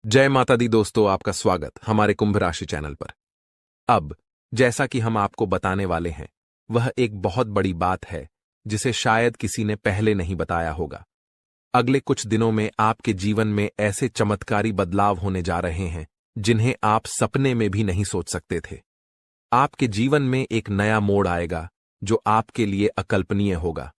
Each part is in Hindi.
जय माता दी दोस्तों, आपका स्वागत हमारे कुंभ राशि चैनल पर। अब जैसा कि हम आपको बताने वाले हैं, वह एक बहुत बड़ी बात है जिसे शायद किसी ने पहले नहीं बताया होगा। अगले कुछ दिनों में आपके जीवन में ऐसे चमत्कारी बदलाव होने जा रहे हैं जिन्हें आप सपने में भी नहीं सोच सकते थे। आपके जीवन में एक नया मोड़ आएगा जो आपके लिए अकल्पनीय होगा।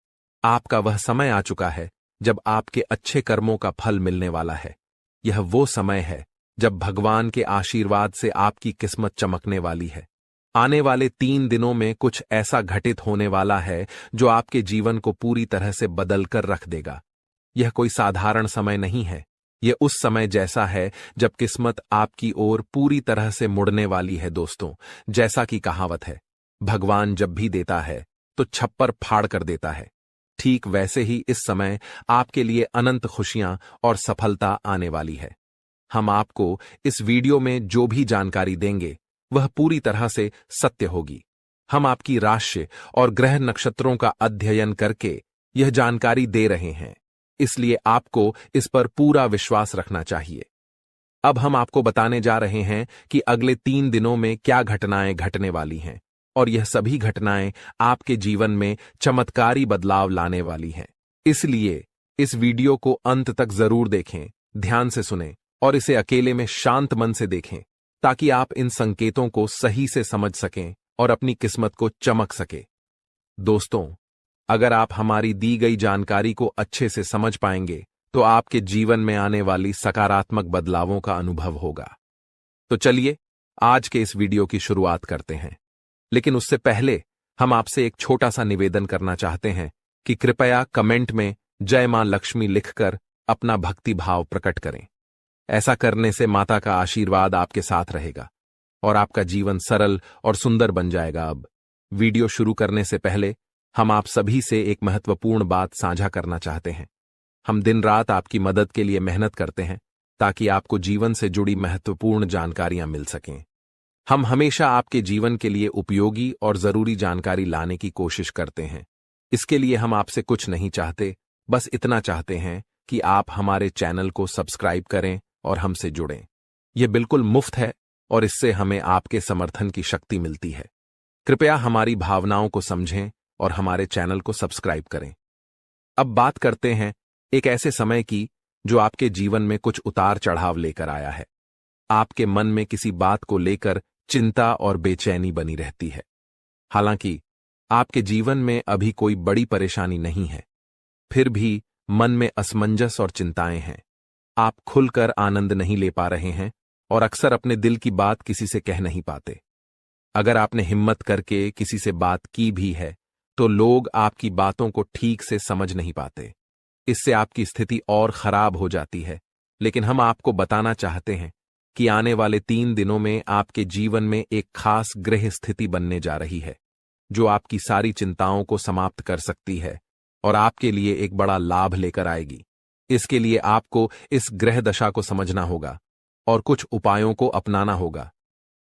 आपका वह समय आ चुका है जब आपके अच्छे कर्मों का फल मिलने वाला है। यह वो समय है जब भगवान के आशीर्वाद से आपकी किस्मत चमकने वाली है। आने वाले 3 दिनों में कुछ ऐसा घटित होने वाला है जो आपके जीवन को पूरी तरह से बदल कर रख देगा। यह कोई साधारण समय नहीं है। यह उस समय जैसा है जब किस्मत आपकी ओर पूरी तरह से मुड़ने वाली है दोस्तों। जैसा कि कहावत है, भगवान जब भी देता है तो छप्पर फाड़ कर देता है। ठीक वैसे ही इस समय आपके लिए अनंत खुशियां और सफलता आने वाली है। हम आपको इस वीडियो में जो भी जानकारी देंगे वह पूरी तरह से सत्य होगी। हम आपकी राशि और ग्रह नक्षत्रों का अध्ययन करके यह जानकारी दे रहे हैं, इसलिए आपको इस पर पूरा विश्वास रखना चाहिए। अब हम आपको बताने जा रहे हैं कि अगले 3 दिनों में क्या घटनाएं घटने वाली हैं, और यह सभी घटनाएं आपके जीवन में चमत्कारी बदलाव लाने वाली हैं। इसलिए इस वीडियो को अंत तक जरूर देखें, ध्यान से सुनें और इसे अकेले में शांत मन से देखें, ताकि आप इन संकेतों को सही से समझ सकें और अपनी किस्मत को चमक सके। दोस्तों, अगर आप हमारी दी गई जानकारी को अच्छे से समझ पाएंगे तो आपके जीवन में आने वाली सकारात्मक बदलावों का अनुभव होगा। तो चलिए आज के इस वीडियो की शुरुआत करते हैं। लेकिन उससे पहले हम आपसे एक छोटा सा निवेदन करना चाहते हैं कि कृपया कमेंट में जय मां लक्ष्मी लिखकर अपना भक्ति भाव प्रकट करें। ऐसा करने से माता का आशीर्वाद आपके साथ रहेगा और आपका जीवन सरल और सुंदर बन जाएगा। अब वीडियो शुरू करने से पहले हम आप सभी से एक महत्वपूर्ण बात साझा करना चाहते हैं। हम दिन रात आपकी मदद के लिए मेहनत करते हैं ताकि आपको जीवन से जुड़ी महत्वपूर्ण जानकारियां मिल सकें। हम हमेशा आपके जीवन के लिए उपयोगी और जरूरी जानकारी लाने की कोशिश करते हैं। इसके लिए हम आपसे कुछ नहीं चाहते, बस इतना चाहते हैं कि आप हमारे चैनल को सब्सक्राइब करें और हमसे जुड़ें। यह बिल्कुल मुफ्त है और इससे हमें आपके समर्थन की शक्ति मिलती है। कृपया हमारी भावनाओं को समझें और हमारे चैनल को सब्सक्राइब करें। अब बात करते हैं एक ऐसे समय की जो आपके जीवन में कुछ उतार चढ़ाव लेकर आया है। आपके मन में किसी बात को लेकर चिंता और बेचैनी बनी रहती है। हालांकि आपके जीवन में अभी कोई बड़ी परेशानी नहीं है, फिर भी मन में असमंजस और चिंताएं हैं। आप खुलकर आनंद नहीं ले पा रहे हैं और अक्सर अपने दिल की बात किसी से कह नहीं पाते। अगर आपने हिम्मत करके किसी से बात की भी है तो लोग आपकी बातों को ठीक से समझ नहीं पाते। इससे आपकी स्थिति और खराब हो जाती है। लेकिन हम आपको बताना चाहते हैं कि आने वाले 3 दिनों में आपके जीवन में एक खास ग्रह स्थिति बनने जा रही है जो आपकी सारी चिंताओं को समाप्त कर सकती है और आपके लिए एक बड़ा लाभ लेकर आएगी। इसके लिए आपको इस ग्रह दशा को समझना होगा और कुछ उपायों को अपनाना होगा।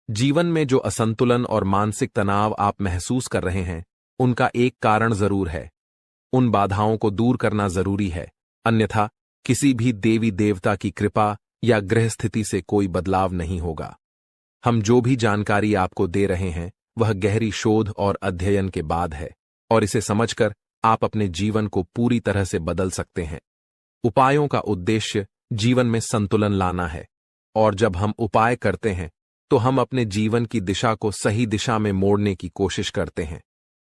जीवन में जो असंतुलन और मानसिक तनाव आप महसूस कर रहे हैं, उनका एक कारण जरूर है। उन बाधाओं को दूर करना जरूरी है, अन्यथा किसी भी देवी देवता की कृपा या ग्रह स्थिति से कोई बदलाव नहीं होगा। हम जो भी जानकारी आपको दे रहे हैं वह गहरी शोध और अध्ययन के बाद है, और इसे समझकर आप अपने जीवन को पूरी तरह से बदल सकते हैं। उपायों का उद्देश्य जीवन में संतुलन लाना है, और जब हम उपाय करते हैं तो हम अपने जीवन की दिशा को सही दिशा में मोड़ने की कोशिश करते हैं।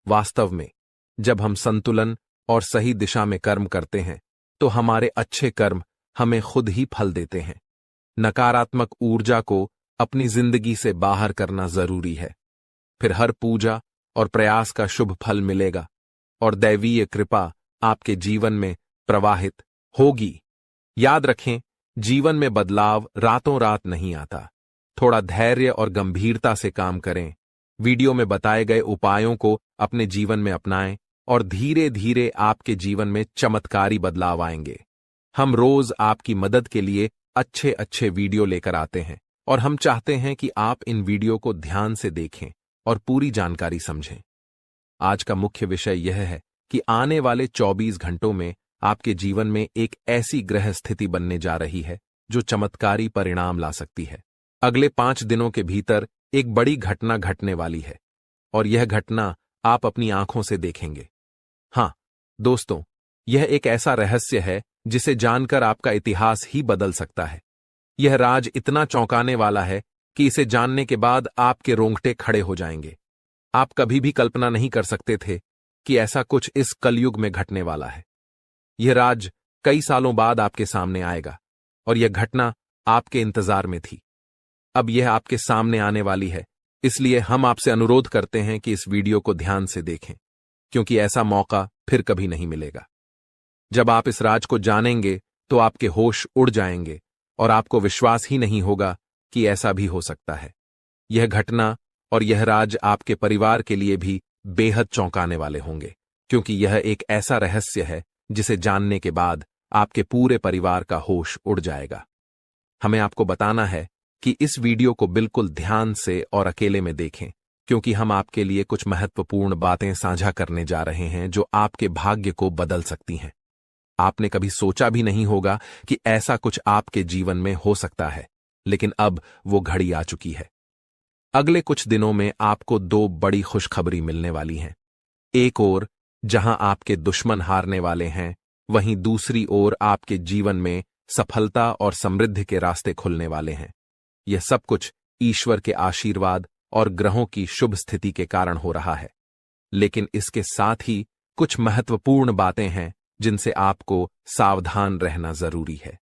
वास्तव में जब हम संतुलन और सही दिशा में कर्म करते हैं तो हमारे अच्छे कर्म हमें खुद ही फल देते हैं। नकारात्मक ऊर्जा को अपनी जिंदगी से बाहर करना जरूरी है, फिर हर पूजा और प्रयास का शुभ फल मिलेगा और दैवीय कृपा आपके जीवन में प्रवाहित होगी। याद रखें, जीवन में बदलाव रातों रात नहीं आता। थोड़ा धैर्य और गंभीरता से काम करें। वीडियो में बताए गए उपायों को अपने जीवन में अपनाएं और धीरे धीरे आपके जीवन में चमत्कारी बदलाव आएंगे। हम रोज आपकी मदद के लिए अच्छे अच्छे वीडियो लेकर आते हैं और हम चाहते हैं कि आप इन वीडियो को ध्यान से देखें और पूरी जानकारी समझें। आज का मुख्य विषय यह है कि आने वाले 24 घंटों में आपके जीवन में एक ऐसी ग्रह स्थिति बनने जा रही है जो चमत्कारी परिणाम ला सकती है। अगले 5 दिनों के भीतर एक बड़ी घटना घटने वाली है और यह घटना आप अपनी आंखों से देखेंगे। हाँ दोस्तों, यह एक ऐसा रहस्य है जिसे जानकर आपका इतिहास ही बदल सकता है। यह राज इतना चौंकाने वाला है कि इसे जानने के बाद आपके रोंगटे खड़े हो जाएंगे। आप कभी भी कल्पना नहीं कर सकते थे कि ऐसा कुछ इस कलयुग में घटने वाला है। यह राज कई सालों बाद आपके सामने आएगा और यह घटना आपके इंतजार में थी। अब यह आपके सामने आने वाली है, इसलिए हम आपसे अनुरोध करते हैं कि इस वीडियो को ध्यान से देखें, क्योंकि ऐसा मौका फिर कभी नहीं मिलेगा। जब आप इस राज को जानेंगे तो आपके होश उड़ जाएंगे और आपको विश्वास ही नहीं होगा कि ऐसा भी हो सकता है। यह घटना और यह राज आपके परिवार के लिए भी बेहद चौंकाने वाले होंगे, क्योंकि यह एक ऐसा रहस्य है जिसे जानने के बाद आपके पूरे परिवार का होश उड़ जाएगा। हमें आपको बताना है कि इस वीडियो को बिल्कुल ध्यान से और अकेले में देखें, क्योंकि हम आपके लिए कुछ महत्वपूर्ण बातें साझा करने जा रहे हैं जो आपके भाग्य को बदल सकती हैं। आपने कभी सोचा भी नहीं होगा कि ऐसा कुछ आपके जीवन में हो सकता है, लेकिन अब वो घड़ी आ चुकी है। अगले कुछ दिनों में आपको 2 बड़ी खुशखबरी मिलने वाली हैं। एक ओर जहां आपके दुश्मन हारने वाले हैं, वहीं दूसरी ओर आपके जीवन में सफलता और समृद्धि के रास्ते खुलने वाले हैं। यह सब कुछ ईश्वर के आशीर्वाद और ग्रहों की शुभ स्थिति के कारण हो रहा है, लेकिन इसके साथ ही कुछ महत्वपूर्ण बातें हैं जिनसे आपको सावधान रहना जरूरी है।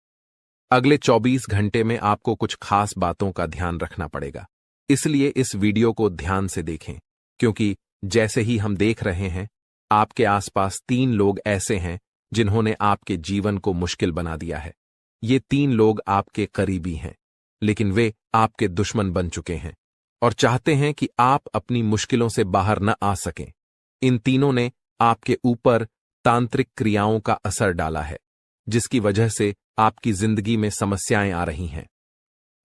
अगले 24 घंटे में आपको कुछ खास बातों का ध्यान रखना पड़ेगा, इसलिए इस वीडियो को ध्यान से देखें, क्योंकि जैसे ही हम देख रहे हैं, आपके आसपास 3 लोग ऐसे हैं जिन्होंने आपके जीवन को मुश्किल बना दिया है। ये 3 लोग आपके करीबी हैं, लेकिन वे आपके दुश्मन बन चुके हैं और चाहते हैं कि आप अपनी मुश्किलों से बाहर न आ सकें। इन तीनों ने आपके ऊपर तांत्रिक क्रियाओं का असर डाला है, जिसकी वजह से आपकी जिंदगी में समस्याएं आ रही हैं।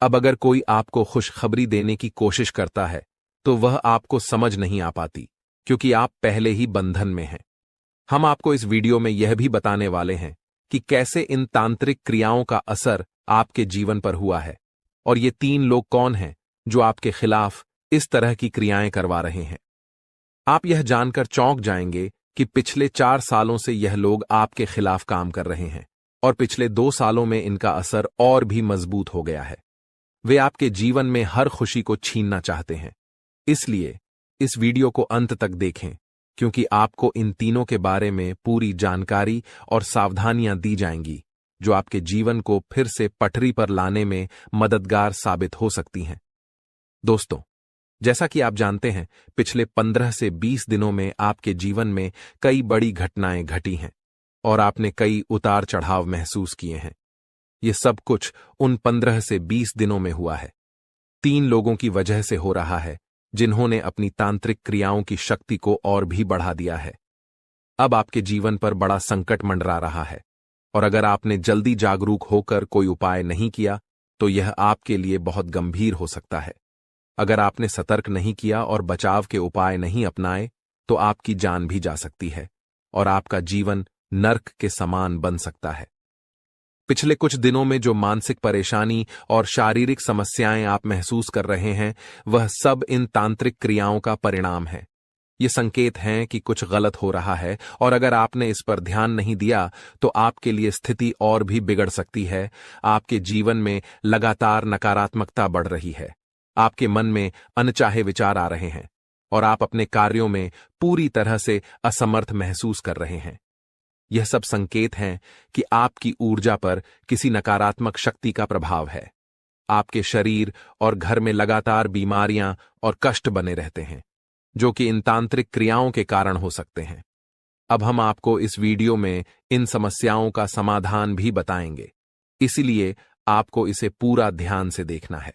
अब अगर कोई आपको खुशखबरी देने की कोशिश करता है, तो वह आपको समझ नहीं आ पाती, क्योंकि आप पहले ही बंधन में हैं। हम आपको इस वीडियो में यह भी बताने वाले हैं कि कैसे इन तांत्रिक क्रियाओं का असर आपके जीवन पर हुआ है और ये 3 लोग कौन हैं जो आपके खिलाफ इस तरह की क्रियाएं करवा रहे हैं। आप यह जानकर चौंक जाएंगे कि पिछले 4 सालों से यह लोग आपके खिलाफ काम कर रहे हैं और पिछले 2 सालों में इनका असर और भी मजबूत हो गया है। वे आपके जीवन में हर खुशी को छीनना चाहते हैं, इसलिए इस वीडियो को अंत तक देखें, क्योंकि आपको इन तीनों के बारे में पूरी जानकारी और सावधानियां दी जाएंगी जो आपके जीवन को फिर से पटरी पर लाने में मददगार साबित हो सकती हैं। दोस्तों, जैसा कि आप जानते हैं, पिछले 15 से 20 दिनों में आपके जीवन में कई बड़ी घटनाएं घटी हैं और आपने कई उतार चढ़ाव महसूस किए हैं। ये सब कुछ उन 15 से 20 दिनों में हुआ है। 3 लोगों की वजह से हो रहा है, जिन्होंने अपनी तांत्रिक क्रियाओं की शक्ति को और भी बढ़ा दिया है। अब आपके जीवन पर बड़ा संकट मंडरा रहा है और अगर आपने जल्दी जागरूक होकर कोई उपाय नहीं किया, तो यह आपके लिए बहुत गंभीर हो सकता है। अगर आपने सतर्क नहीं किया और बचाव के उपाय नहीं अपनाए, तो आपकी जान भी जा सकती है और आपका जीवन नर्क के समान बन सकता है। पिछले कुछ दिनों में जो मानसिक परेशानी और शारीरिक समस्याएं आप महसूस कर रहे हैं, वह सब इन तांत्रिक क्रियाओं का परिणाम है। ये संकेत हैं कि कुछ गलत हो रहा है और अगर आपने इस पर ध्यान नहीं दिया, तो आपके लिए स्थिति और भी बिगड़ सकती है। आपके जीवन में लगातार नकारात्मकता बढ़ रही है, आपके मन में अनचाहे विचार आ रहे हैं और आप अपने कार्यों में पूरी तरह से असमर्थ महसूस कर रहे हैं। यह सब संकेत हैं कि आपकी ऊर्जा पर किसी नकारात्मक शक्ति का प्रभाव है। आपके शरीर और घर में लगातार बीमारियां और कष्ट बने रहते हैं, जो कि इन तांत्रिक क्रियाओं के कारण हो सकते हैं। अब हम आपको इस वीडियो में इन समस्याओं का समाधान भी बताएंगे, इसलिए आपको इसे पूरा ध्यान से देखना है।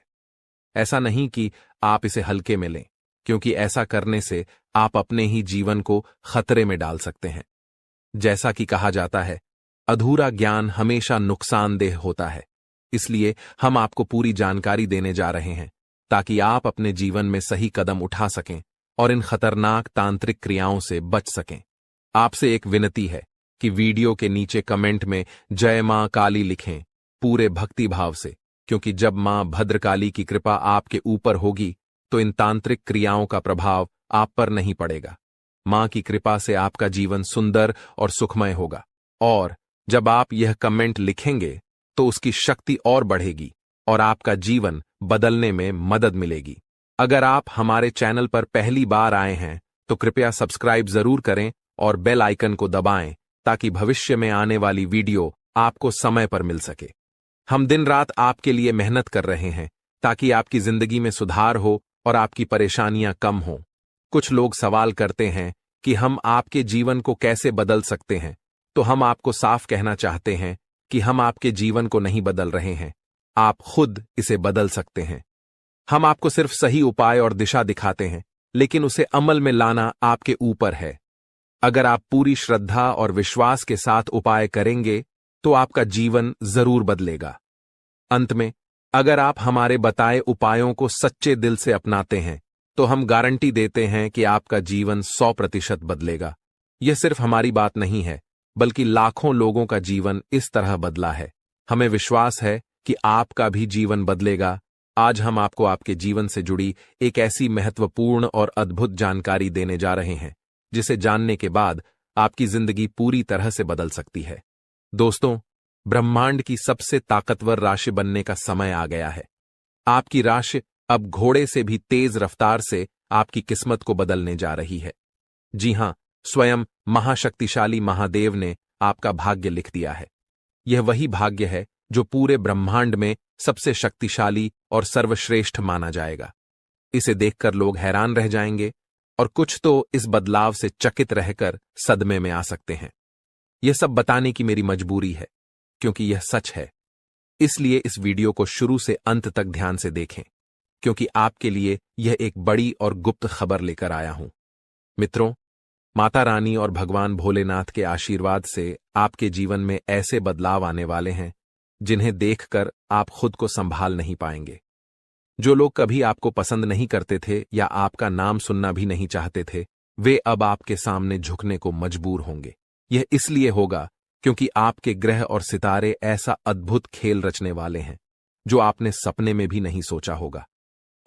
ऐसा नहीं कि आप इसे हल्के में लें, क्योंकि ऐसा करने से आप अपने ही जीवन को खतरे में डाल सकते हैं। जैसा कि कहा जाता है, अधूरा ज्ञान हमेशा नुकसानदेह होता है, इसलिए हम आपको पूरी जानकारी देने जा रहे हैं ताकि आप अपने जीवन में सही कदम उठा सकें और इन खतरनाक तांत्रिक क्रियाओं से बच सकें। आपसे एक विनती है कि वीडियो के नीचे कमेंट में जय मां काली लिखें, पूरे भक्तिभाव से, क्योंकि जब मां भद्रकाली की कृपा आपके ऊपर होगी तो इन तांत्रिक क्रियाओं का प्रभाव आप पर नहीं पड़ेगा। मां की कृपा से आपका जीवन सुंदर और सुखमय होगा। और जब आप यह कमेंट लिखेंगे तो उसकी शक्ति और बढ़ेगी और आपका जीवन बदलने में मदद मिलेगी। अगर आप हमारे चैनल पर पहली बार आए हैं तो कृपया सब्सक्राइब जरूर करें और बेल आइकन को दबाएं ताकि भविष्य में आने वाली वीडियो आपको समय पर मिल सके। हम दिन रात आपके लिए मेहनत कर रहे हैं ताकि आपकी जिंदगी में सुधार हो और आपकी परेशानियां कम हों। कुछ लोग सवाल करते हैं कि हम आपके जीवन को कैसे बदल सकते हैं, तो हम आपको साफ कहना चाहते हैं कि हम आपके जीवन को नहीं बदल रहे हैं, आप खुद इसे बदल सकते हैं। हम आपको सिर्फ सही उपाय और दिशा दिखाते हैं, लेकिन उसे अमल में लाना आपके ऊपर है। अगर आप पूरी श्रद्धा और विश्वास के साथ उपाय करेंगे तो आपका जीवन जरूर बदलेगा। अंत में, अगर आप हमारे बताए उपायों को सच्चे दिल से अपनाते हैं तो हम गारंटी देते हैं कि आपका जीवन 100% बदलेगा। यह सिर्फ हमारी बात नहीं है, बल्कि लाखों लोगों का जीवन इस तरह बदला है। हमें विश्वास है कि आपका भी जीवन बदलेगा। आज हम आपको आपके जीवन से जुड़ी एक ऐसी महत्वपूर्ण और अद्भुत जानकारी देने जा रहे हैं जिसे जानने के बाद आपकी जिंदगी पूरी तरह से बदल सकती है। दोस्तों, ब्रह्मांड की सबसे ताकतवर राशि बनने का समय आ गया है। आपकी राशि अब घोड़े से भी तेज रफ्तार से आपकी किस्मत को बदलने जा रही है। जी हां, स्वयं महाशक्तिशाली महादेव ने आपका भाग्य लिख दिया है। यह वही भाग्य है जो पूरे ब्रह्मांड में सबसे शक्तिशाली और सर्वश्रेष्ठ माना जाएगा। इसे देखकर लोग हैरान रह जाएंगे और कुछ तो इस बदलाव से चकित रहकर सदमे में आ सकते हैं। यह सब बताने की मेरी मजबूरी है, क्योंकि यह सच है। इसलिए इस वीडियो को शुरू से अंत तक ध्यान से देखें, क्योंकि आपके लिए यह एक बड़ी और गुप्त खबर लेकर आया हूं। मित्रों, माता रानी और भगवान भोलेनाथ के आशीर्वाद से आपके जीवन में ऐसे बदलाव आने वाले हैं जिन्हें देखकर आप खुद को संभाल नहीं पाएंगे। जो लोग कभी आपको पसंद नहीं करते थे या आपका नाम सुनना भी नहीं चाहते थे, वे अब आपके सामने झुकने को मजबूर होंगे। यह इसलिए होगा क्योंकि आपके ग्रह और सितारे ऐसा अद्भुत खेल रचने वाले हैं जो आपने सपने में भी नहीं सोचा होगा।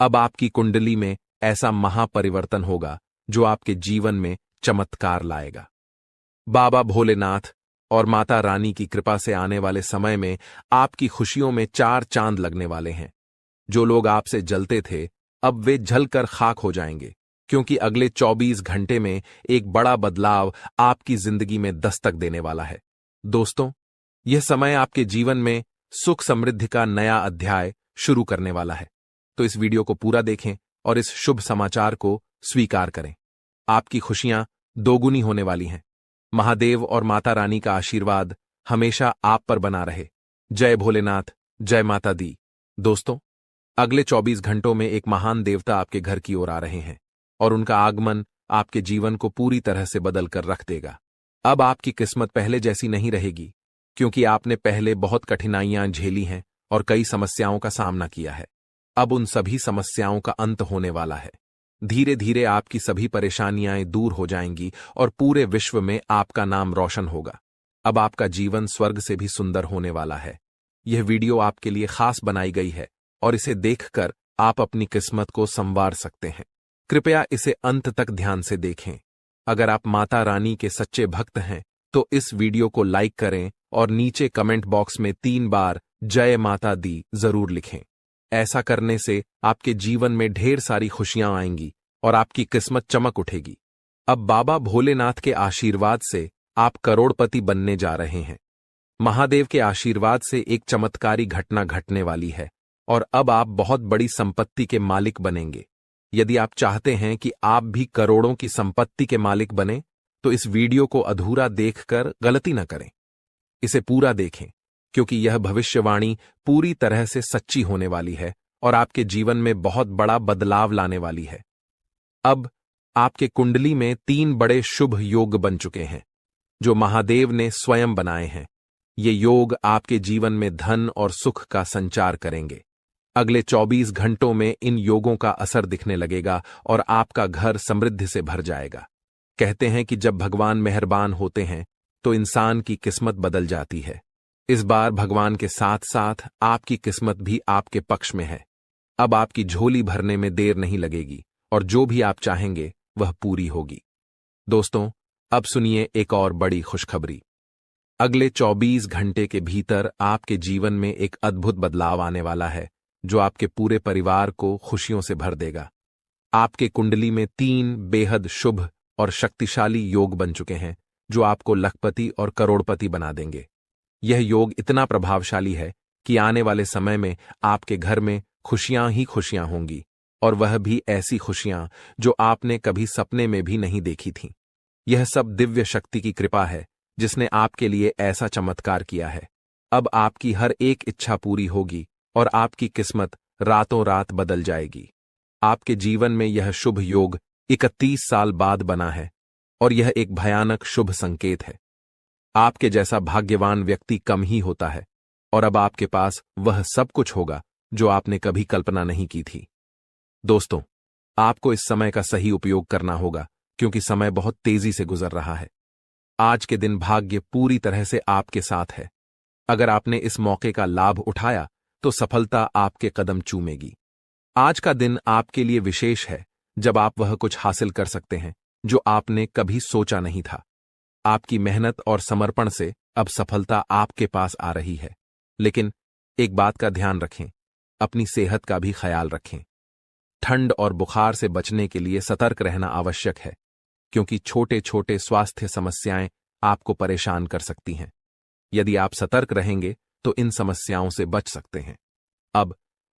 अब आपकी कुंडली में ऐसा महापरिवर्तन होगा जो आपके जीवन में चमत्कार लाएगा। बाबा भोलेनाथ और माता रानी की कृपा से आने वाले समय में आपकी खुशियों में 4 चांद लगने वाले हैं। जो लोग आपसे जलते थे, अब वे जलकर खाक हो जाएंगे, क्योंकि अगले 24 घंटे में एक बड़ा बदलाव आपकी जिंदगी में दस्तक देने वाला है। दोस्तों, यह समय आपके जीवन में सुख समृद्धि का नया अध्याय शुरू करने वाला है। तो इस वीडियो को पूरा देखें और इस शुभ समाचार को स्वीकार करें। आपकी खुशियां दोगुनी होने वाली हैं। महादेव और माता रानी का आशीर्वाद हमेशा आप पर बना रहे। जय भोलेनाथ, जय माता दी। दोस्तों, अगले 24 घंटों में एक महान देवता आपके घर की ओर आ रहे हैं और उनका आगमन आपके जीवन को पूरी तरह से बदल कर रख देगा। अब आपकी किस्मत पहले जैसी नहीं रहेगी, क्योंकि आपने पहले बहुत कठिनाइयां झेली हैं और कई समस्याओं का सामना किया है। अब उन सभी समस्याओं का अंत होने वाला है। धीरे धीरे आपकी सभी परेशानियां दूर हो जाएंगी और पूरे विश्व में आपका नाम रोशन होगा। अब आपका जीवन स्वर्ग से भी सुंदर होने वाला है। यह वीडियो आपके लिए खास बनाई गई है और इसे देखकर आप अपनी किस्मत को संवार सकते हैं। कृपया इसे अंत तक ध्यान से देखें। अगर आप माता रानी के सच्चे भक्त हैं तो इस वीडियो को लाइक करें और नीचे कमेंट बॉक्स में 3 बार जय माता दी जरूर लिखें। ऐसा करने से आपके जीवन में ढेर सारी खुशियां आएंगी और आपकी किस्मत चमक उठेगी। अब बाबा भोलेनाथ के आशीर्वाद से आप करोड़पति बनने जा रहे हैं। महादेव के आशीर्वाद से एक चमत्कारी घटना घटने वाली है और अब आप बहुत बड़ी संपत्ति के मालिक बनेंगे। यदि आप चाहते हैं कि आप भी करोड़ों की संपत्ति के मालिक बने, तो इस वीडियो को अधूरा देखकर गलती न करें। इसे पूरा देखें, क्योंकि यह भविष्यवाणी पूरी तरह से सच्ची होने वाली है और आपके जीवन में बहुत बड़ा बदलाव लाने वाली है। अब आपके कुंडली में 3 बड़े शुभ योग बन चुके हैं, जो महादेव ने स्वयं बनाए हैं। ये योग आपके जीवन में धन और सुख का संचार करेंगे। अगले 24 घंटों में इन योगों का असर दिखने लगेगा और आपका घर समृद्धि से भर जाएगा। कहते हैं कि जब भगवान मेहरबान होते हैं तो इंसान की किस्मत बदल जाती है। इस बार भगवान के साथ साथ आपकी किस्मत भी आपके पक्ष में है। अब आपकी झोली भरने में देर नहीं लगेगी और जो भी आप चाहेंगे वह पूरी होगी। दोस्तों, अब सुनिए एक और बड़ी खुशखबरी। अगले 24 घंटे के भीतर आपके जीवन में एक अद्भुत बदलाव आने वाला है जो आपके पूरे परिवार को खुशियों से भर देगा। आपके कुंडली में 3 बेहद शुभ और शक्तिशाली योग बन चुके हैं जो आपको लखपति और करोड़पति बना देंगे। यह योग इतना प्रभावशाली है कि आने वाले समय में आपके घर में खुशियां ही खुशियां होंगी, और वह भी ऐसी खुशियां जो आपने कभी सपने में भी नहीं देखी थीं। यह सब दिव्य शक्ति की कृपा है जिसने आपके लिए ऐसा चमत्कार किया है। अब आपकी हर एक इच्छा पूरी होगी और आपकी किस्मत रातों रात बदल जाएगी। आपके जीवन में यह शुभ योग 31 साल बाद बना है और यह एक भयानक शुभ संकेत है। आपके जैसा भाग्यवान व्यक्ति कम ही होता है और अब आपके पास वह सब कुछ होगा जो आपने कभी कल्पना नहीं की थी। दोस्तों, आपको इस समय का सही उपयोग करना होगा क्योंकि समय बहुत तेजी से गुजर रहा है। आज के दिन भाग्य पूरी तरह से आपके साथ है। अगर आपने इस मौके का लाभ उठाया तो सफलता आपके कदम चूमेगी। आज का दिन आपके लिए विशेष है जब आप वह कुछ हासिल कर सकते हैं जो आपने कभी सोचा नहीं था। आपकी मेहनत और समर्पण से अब सफलता आपके पास आ रही है। लेकिन एक बात का ध्यान रखें, अपनी सेहत का भी ख्याल रखें। ठंड और बुखार से बचने के लिए सतर्क रहना आवश्यक है क्योंकि छोटे छोटे स्वास्थ्य समस्याएं आपको परेशान कर सकती हैं। यदि आप सतर्क रहेंगे तो इन समस्याओं से बच सकते हैं। अब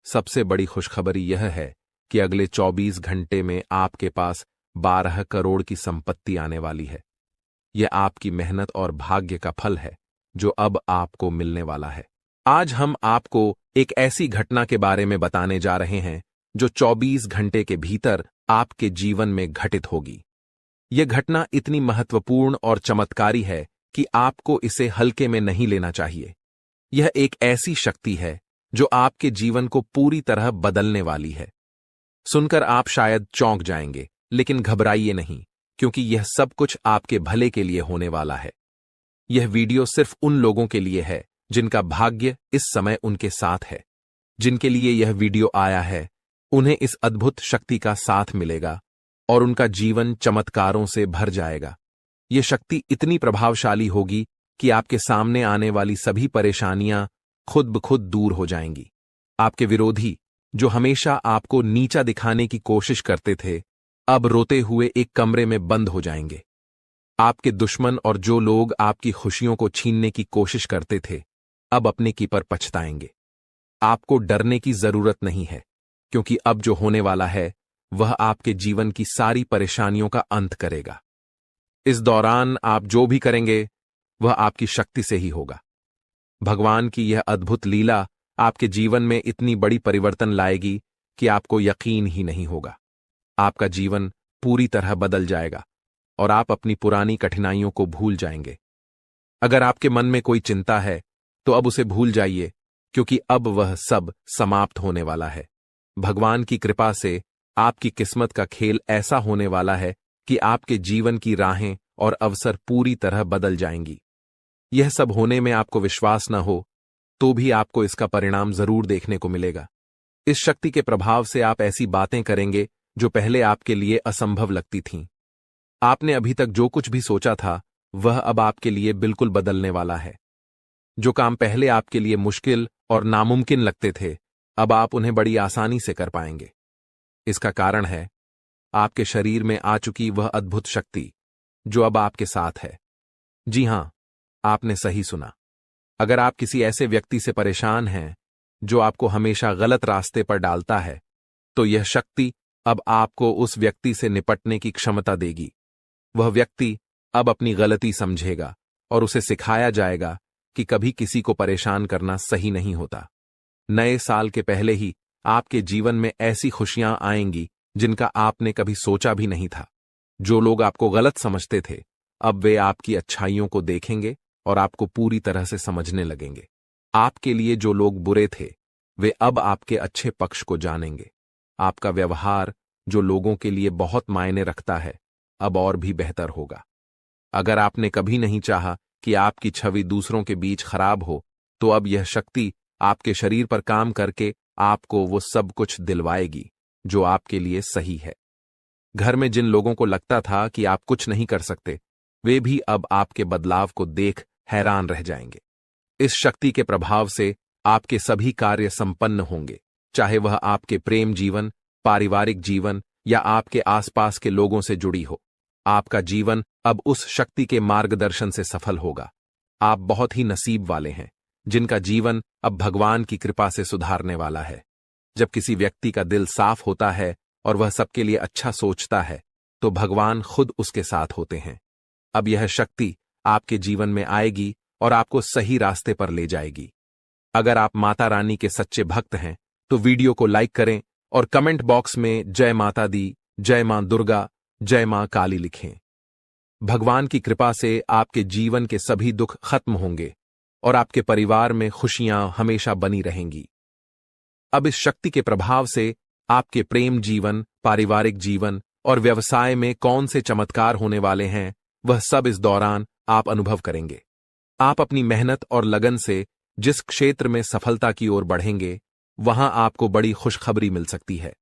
सबसे बड़ी खुशखबरी यह है कि अगले 24 घंटे में आपके पास 12 करोड़ की संपत्ति आने वाली है। यह आपकी मेहनत और भाग्य का फल है जो अब आपको मिलने वाला है। आज हम आपको एक ऐसी घटना के बारे में बताने जा रहे हैं जो 24 घंटे के भीतर आपके जीवन में घटित होगी। यह घटना इतनी महत्वपूर्ण और चमत्कारी है कि आपको इसे हल्के में नहीं लेना चाहिए। यह एक ऐसी शक्ति है जो आपके जीवन को पूरी तरह बदलने वाली है। सुनकर आप शायद चौंक जाएंगे, लेकिन घबराइए नहीं क्योंकि यह सब कुछ आपके भले के लिए होने वाला है। यह वीडियो सिर्फ उन लोगों के लिए है जिनका भाग्य इस समय उनके साथ है। जिनके लिए यह वीडियो आया है उन्हें इस अद्भुत शक्ति का साथ मिलेगा और उनका जीवन चमत्कारों से भर जाएगा। यह शक्ति इतनी प्रभावशाली होगी कि आपके सामने आने वाली सभी परेशानियां खुद ब खुद दूर हो जाएंगी। आपके विरोधी जो हमेशा आपको नीचा दिखाने की कोशिश करते थे, अब रोते हुए एक कमरे में बंद हो जाएंगे। आपके दुश्मन और जो लोग आपकी खुशियों को छीनने की कोशिश करते थे, अब अपने की पर पछताएंगे। आपको डरने की जरूरत नहीं है क्योंकि अब जो होने वाला है वह आपके जीवन की सारी परेशानियों का अंत करेगा। इस दौरान आप जो भी करेंगे वह आपकी शक्ति से ही होगा। भगवान की यह अद्भुत लीला आपके जीवन में इतनी बड़ी परिवर्तन लाएगी कि आपको यकीन ही नहीं होगा। आपका जीवन पूरी तरह बदल जाएगा और आप अपनी पुरानी कठिनाइयों को भूल जाएंगे। अगर आपके मन में कोई चिंता है तो अब उसे भूल जाइए क्योंकि अब वह सब समाप्त होने वाला है। भगवान की कृपा से आपकी किस्मत का खेल ऐसा होने वाला है कि आपके जीवन की राहें और अवसर पूरी तरह बदल जाएंगी। यह सब होने में आपको विश्वास न हो तो भी आपको इसका परिणाम जरूर देखने को मिलेगा। इस शक्ति के प्रभाव से आप ऐसी बातें करेंगे जो पहले आपके लिए असंभव लगती थीं। आपने अभी तक जो कुछ भी सोचा था वह अब आपके लिए बिल्कुल बदलने वाला है। जो काम पहले आपके लिए मुश्किल और नामुमकिन लगते थे, अब आप उन्हें बड़ी आसानी से कर पाएंगे। इसका कारण है आपके शरीर में आ चुकी वह अद्भुत शक्ति जो अब आपके साथ है। जी हां, आपने सही सुना। अगर आप किसी ऐसे व्यक्ति से परेशान हैं जो आपको हमेशा गलत रास्ते पर डालता है, तो यह शक्ति अब आपको उस व्यक्ति से निपटने की क्षमता देगी। वह व्यक्ति अब अपनी गलती समझेगा और उसे सिखाया जाएगा कि कभी किसी को परेशान करना सही नहीं होता। नए साल के पहले ही आपके जीवन में ऐसी खुशियां आएंगी जिनका आपने कभी सोचा भी नहीं था। जो लोग आपको गलत समझते थे, अब वे आपकी अच्छाइयों को देखेंगे और आपको पूरी तरह से समझने लगेंगे। आपके लिए जो लोग बुरे थे, वे अब आपके अच्छे पक्ष को जानेंगे। आपका व्यवहार जो लोगों के लिए बहुत मायने रखता है, अब और भी बेहतर होगा। अगर आपने कभी नहीं चाहा कि आपकी छवि दूसरों के बीच खराब हो, तो अब यह शक्ति आपके शरीर पर काम करके आपको वो सब कुछ दिलवाएगी जो आपके लिए सही है। घर में जिन लोगों को लगता था कि आप कुछ नहीं कर सकते, वे भी अब आपके बदलाव को देख हैरान रह जाएंगे। इस शक्ति के प्रभाव से आपके सभी कार्य संपन्न होंगे, चाहे वह आपके प्रेम जीवन, पारिवारिक जीवन या आपके आसपास के लोगों से जुड़ी हो। आपका जीवन अब उस शक्ति के मार्गदर्शन से सफल होगा। आप बहुत ही नसीब वाले हैं जिनका जीवन अब भगवान की कृपा से सुधारने वाला है। जब किसी व्यक्ति का दिल साफ होता है और वह सबके लिए अच्छा सोचता है, तो भगवान खुद उसके साथ होते हैं। अब यह शक्ति आपके जीवन में आएगी और आपको सही रास्ते पर ले जाएगी। अगर आप माता रानी के सच्चे भक्त हैं, तो वीडियो को लाइक करें और कमेंट बॉक्स में जय माता दी, जय मां दुर्गा, जय मां काली लिखें। भगवान की कृपा से आपके जीवन के सभी दुख खत्म होंगे और आपके परिवार में खुशियां हमेशा बनी रहेंगी। अब इस शक्ति के प्रभाव से आपके प्रेम जीवन, पारिवारिक जीवन और व्यवसाय में कौन से चमत्कार होने वाले हैं, वह सब इस दौरान आप अनुभव करेंगे। आप अपनी मेहनत और लगन से जिस क्षेत्र में सफलता की ओर बढ़ेंगे, वहां आपको बड़ी खुशखबरी मिल सकती है।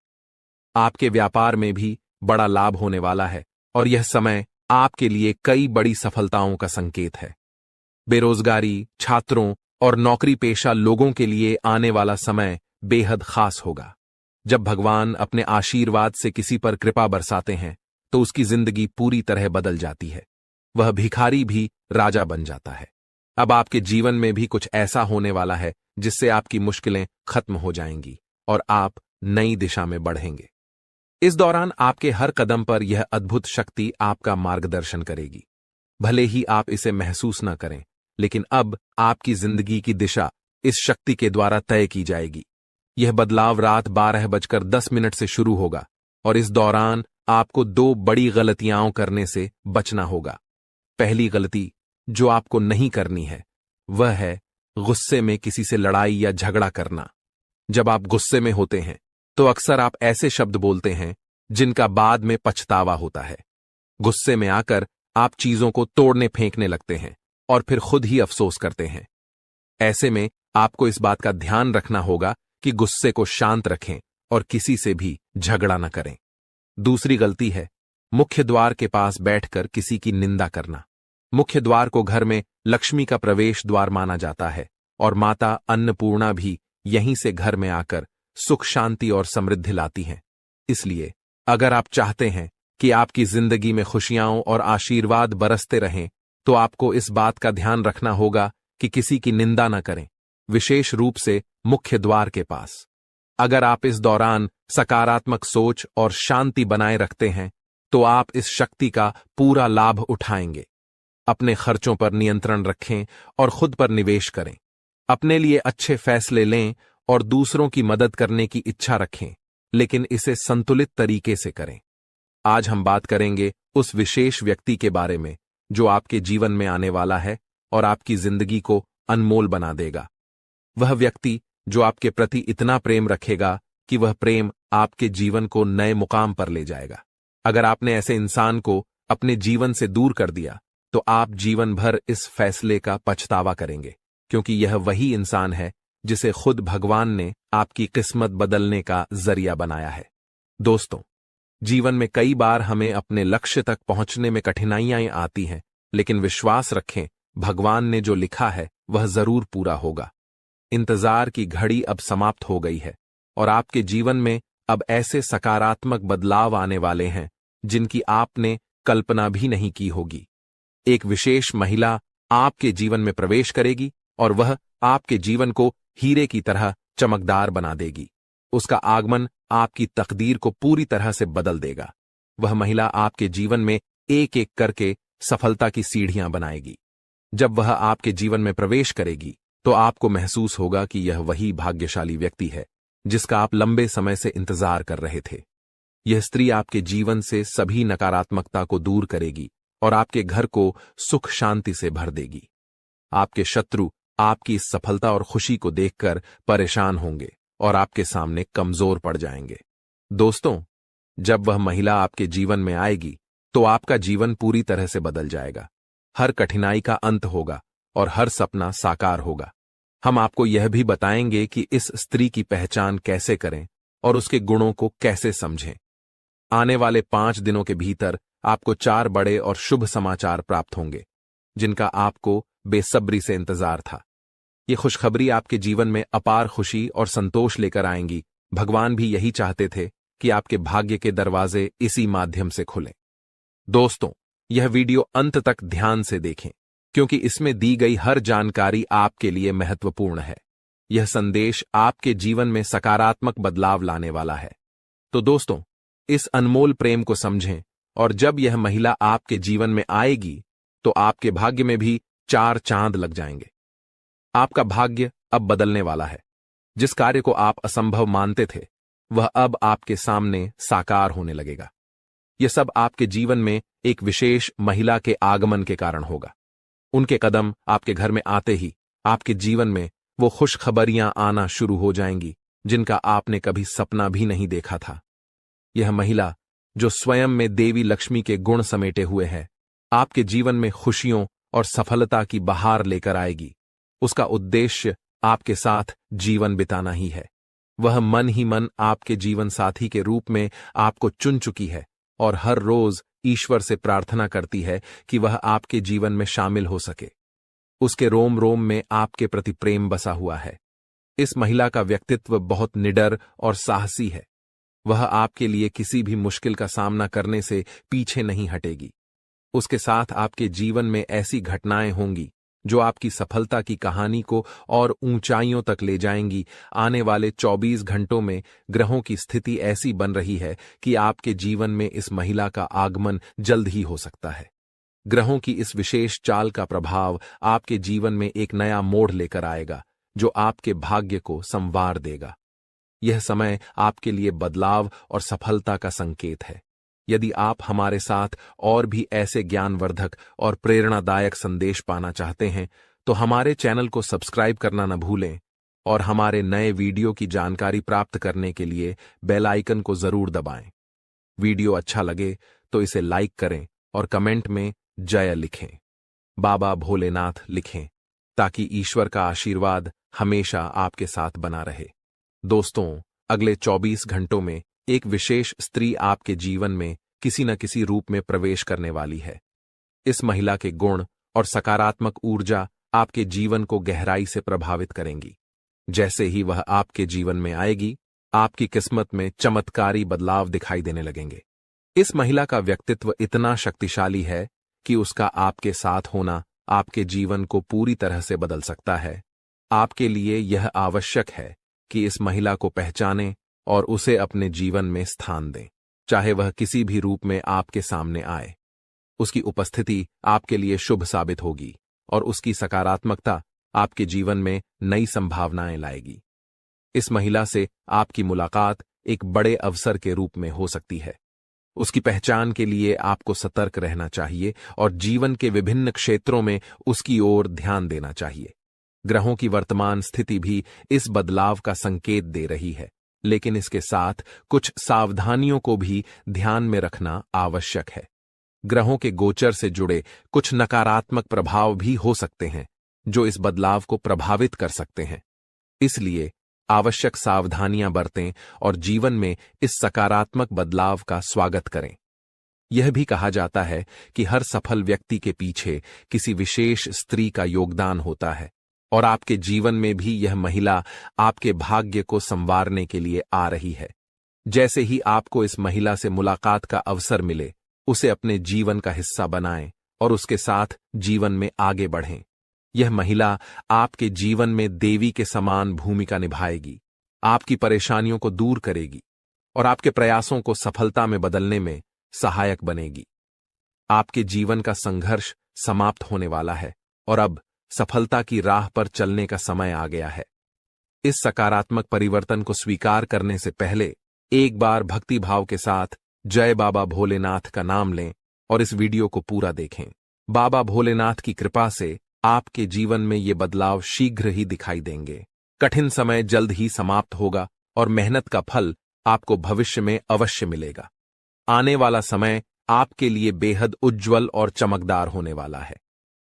आपके व्यापार में भी बड़ा लाभ होने वाला है और यह समय आपके लिए कई बड़ी सफलताओं का संकेत है। बेरोजगारी, छात्रों और नौकरी पेशा लोगों के लिए आने वाला समय बेहद खास होगा। जब भगवान अपने आशीर्वाद से किसी पर कृपा बरसाते हैं, तो उसकी जिंदगी पूरी तरह बदल जाती है। वह भिखारी भी राजा बन जाता है। अब आपके जीवन में भी कुछ ऐसा होने वाला है जिससे आपकी मुश्किलें खत्म हो जाएंगी और आप नई दिशा में बढ़ेंगे। इस दौरान आपके हर कदम पर यह अद्भुत शक्ति आपका मार्गदर्शन करेगी। भले ही आप इसे महसूस न करें, लेकिन अब आपकी जिंदगी की दिशा इस शक्ति के द्वारा तय की जाएगी। यह बदलाव रात 12:10 से शुरू होगा और इस दौरान आपको 2 बड़ी गलतियां करने से बचना होगा। पहली गलती जो आपको नहीं करनी है, वह है गुस्से में किसी से लड़ाई या झगड़ा करना। जब आप गुस्से में होते हैं, तो अक्सर आप ऐसे शब्द बोलते हैं जिनका बाद में पछतावा होता है। गुस्से में आकर आप चीजों को तोड़ने फेंकने लगते हैं और फिर खुद ही अफसोस करते हैं। ऐसे में आपको इस बात का ध्यान रखना होगा कि गुस्से को शांत रखें और किसी से भी झगड़ा न करें। दूसरी गलती है मुख्य द्वार के पास बैठकर किसी की निंदा करना। मुख्य द्वार को घर में लक्ष्मी का प्रवेश द्वार माना जाता है और माता अन्नपूर्णा भी यहीं से घर में आकर सुख, शांति और समृद्धि लाती हैं। इसलिए अगर आप चाहते हैं कि आपकी जिंदगी में खुशियां और आशीर्वाद बरसते रहें, तो आपको इस बात का ध्यान रखना होगा कि किसी की निंदा न करें, विशेष रूप से मुख्य द्वार के पास। अगर आप इस दौरान सकारात्मक सोच और शांति बनाए रखते हैं, तो आप इस शक्ति का पूरा लाभ उठाएंगे। अपने खर्चों पर नियंत्रण रखें और खुद पर निवेश करें। अपने लिए अच्छे फैसले लें और दूसरों की मदद करने की इच्छा रखें, लेकिन इसे संतुलित तरीके से करें। आज हम बात करेंगे उस विशेष व्यक्ति के बारे में जो आपके जीवन में आने वाला है और आपकी जिंदगी को अनमोल बना देगा। वह व्यक्ति जो आपके प्रति इतना प्रेम रखेगा कि वह प्रेम आपके जीवन को नए मुकाम पर ले जाएगा। अगर आपने ऐसे इंसान को अपने जीवन से दूर कर दिया, तो आप जीवन भर इस फैसले का पछतावा करेंगे, क्योंकि यह वही इंसान है जिसे खुद भगवान ने आपकी किस्मत बदलने का जरिया बनाया है। दोस्तों, जीवन में कई बार हमें अपने लक्ष्य तक पहुंचने में कठिनाइयां आती हैं, लेकिन विश्वास रखें, भगवान ने जो लिखा है वह जरूर पूरा होगा। इंतजार की घड़ी अब समाप्त हो गई है और आपके जीवन में अब ऐसे सकारात्मक बदलाव आने वाले हैं जिनकी आपने कल्पना भी नहीं की होगी। एक विशेष महिला आपके जीवन में प्रवेश करेगी और वह आपके जीवन को हीरे की तरह चमकदार बना देगी। उसका आगमन आपकी तकदीर को पूरी तरह से बदल देगा। वह महिला आपके जीवन में एक एक करके सफलता की सीढ़ियां बनाएगी। जब वह आपके जीवन में प्रवेश करेगी, तो आपको महसूस होगा कि यह वही भाग्यशाली व्यक्ति है जिसका आप लंबे समय से इंतजार कर रहे थे। यह स्त्री आपके जीवन से सभी नकारात्मकता को दूर करेगी और आपके घर को सुख शांति से भर देगी। आपके शत्रु आपकी इस सफलता और खुशी को देखकर परेशान होंगे और आपके सामने कमजोर पड़ जाएंगे। दोस्तों, जब वह महिला आपके जीवन में आएगी, तो आपका जीवन पूरी तरह से बदल जाएगा। हर कठिनाई का अंत होगा और हर सपना साकार होगा। हम आपको यह भी बताएंगे कि इस स्त्री की पहचान कैसे करें और उसके गुणों को कैसे समझें। आने वाले 5 दिनों के भीतर आपको 4 बड़े और शुभ समाचार प्राप्त होंगे, जिनका आपको बेसब्री से इंतजार था। ये खुशखबरी आपके जीवन में अपार खुशी और संतोष लेकर आएंगी। भगवान भी यही चाहते थे कि आपके भाग्य के दरवाजे इसी माध्यम से खुलें। दोस्तों, यह वीडियो अंत तक ध्यान से देखें, क्योंकि इसमें दी गई हर जानकारी आपके लिए महत्वपूर्ण है। यह संदेश आपके जीवन में सकारात्मक बदलाव लाने वाला है। तो दोस्तों, इस अनमोल प्रेम को समझें, और जब यह महिला आपके जीवन में आएगी तो आपके भाग्य में भी 4 चांद लग जाएंगे। आपका भाग्य अब बदलने वाला है। जिस कार्य को आप असंभव मानते थे, वह अब आपके सामने साकार होने लगेगा। यह सब आपके जीवन में एक विशेष महिला के आगमन के कारण होगा। उनके कदम आपके घर में आते ही आपके जीवन में वो खुशखबरियां आना शुरू हो जाएंगी, जिनका आपने कभी सपना भी नहीं देखा था। यह महिला, जो स्वयं में देवी लक्ष्मी के गुण समेटे हुए है, आपके जीवन में खुशियों और सफलता की बहार लेकर आएगी। उसका उद्देश्य आपके साथ जीवन बिताना ही है। वह मन ही मन आपके जीवन साथी के रूप में आपको चुन चुकी है और हर रोज ईश्वर से प्रार्थना करती है कि वह आपके जीवन में शामिल हो सके। उसके रोम रोम में आपके प्रति प्रेम बसा हुआ है। इस महिला का व्यक्तित्व बहुत निडर और साहसी है। वह आपके लिए किसी भी मुश्किल का सामना करने से पीछे नहीं हटेगी। उसके साथ आपके जीवन में ऐसी घटनाएं होंगी जो आपकी सफलता की कहानी को और ऊंचाइयों तक ले जाएंगी। आने वाले 24 घंटों में ग्रहों की स्थिति ऐसी बन रही है कि आपके जीवन में इस महिला का आगमन जल्द ही हो सकता है। ग्रहों की इस विशेष चाल का प्रभाव आपके जीवन में एक नया मोड़ लेकर आएगा, जो आपके भाग्य को संवार देगा। यह समय आपके लिए बदलाव और सफलता का संकेत है। यदि आप हमारे साथ और भी ऐसे ज्ञानवर्धक और प्रेरणादायक संदेश पाना चाहते हैं, तो हमारे चैनल को सब्सक्राइब करना न भूलें और हमारे नए वीडियो की जानकारी प्राप्त करने के लिए बेल आइकन को जरूर दबाएं। वीडियो अच्छा लगे तो इसे लाइक करें और कमेंट में जय लिखें, बाबा भोलेनाथ लिखें, ताकि ईश्वर का आशीर्वाद हमेशा आपके साथ बना रहे। दोस्तों, अगले 24 घंटों में एक विशेष स्त्री आपके जीवन में किसी न किसी रूप में प्रवेश करने वाली है। इस महिला के गुण और सकारात्मक ऊर्जा आपके जीवन को गहराई से प्रभावित करेंगी। जैसे ही वह आपके जीवन में आएगी, आपकी किस्मत में चमत्कारी बदलाव दिखाई देने लगेंगे। इस महिला का व्यक्तित्व इतना शक्तिशाली है कि उसका आपके साथ होना आपके जीवन को पूरी तरह से बदल सकता है। आपके लिए यह आवश्यक है कि इस महिला को पहचानें और उसे अपने जीवन में स्थान दें, चाहे वह किसी भी रूप में आपके सामने आए। उसकी उपस्थिति आपके लिए शुभ साबित होगी और उसकी सकारात्मकता आपके जीवन में नई संभावनाएं लाएगी। इस महिला से आपकी मुलाकात एक बड़े अवसर के रूप में हो सकती है। उसकी पहचान के लिए आपको सतर्क रहना चाहिए और जीवन के विभिन्न क्षेत्रों में उसकी ओर ध्यान देना चाहिए। ग्रहों की वर्तमान स्थिति भी इस बदलाव का संकेत दे रही है, लेकिन इसके साथ कुछ सावधानियों को भी ध्यान में रखना आवश्यक है। ग्रहों के गोचर से जुड़े कुछ नकारात्मक प्रभाव भी हो सकते हैं, जो इस बदलाव को प्रभावित कर सकते हैं। इसलिए आवश्यक सावधानियां बरतें और जीवन में इस सकारात्मक बदलाव का स्वागत करें। यह भी कहा जाता है कि हर सफल व्यक्ति के पीछे किसी विशेष स्त्री का योगदान होता है, और आपके जीवन में भी यह महिला आपके भाग्य को संवारने के लिए आ रही है। जैसे ही आपको इस महिला से मुलाकात का अवसर मिले, उसे अपने जीवन का हिस्सा बनाएं और उसके साथ जीवन में आगे बढ़ें। यह महिला आपके जीवन में देवी के समान भूमिका निभाएगी, आपकी परेशानियों को दूर करेगी और आपके प्रयासों को सफलता में बदलने में सहायक बनेगी। आपके जीवन का संघर्ष समाप्त होने वाला है और अब सफलता की राह पर चलने का समय आ गया है। इस सकारात्मक परिवर्तन को स्वीकार करने से पहले एक बार भक्ति भाव के साथ जय बाबा भोलेनाथ का नाम लें और इस वीडियो को पूरा देखें। बाबा भोलेनाथ की कृपा से आपके जीवन में ये बदलाव शीघ्र ही दिखाई देंगे। कठिन समय जल्द ही समाप्त होगा और मेहनत का फल आपको भविष्य में अवश्य मिलेगा। आने वाला समय आपके लिए बेहद उज्जवल और चमकदार होने वाला है।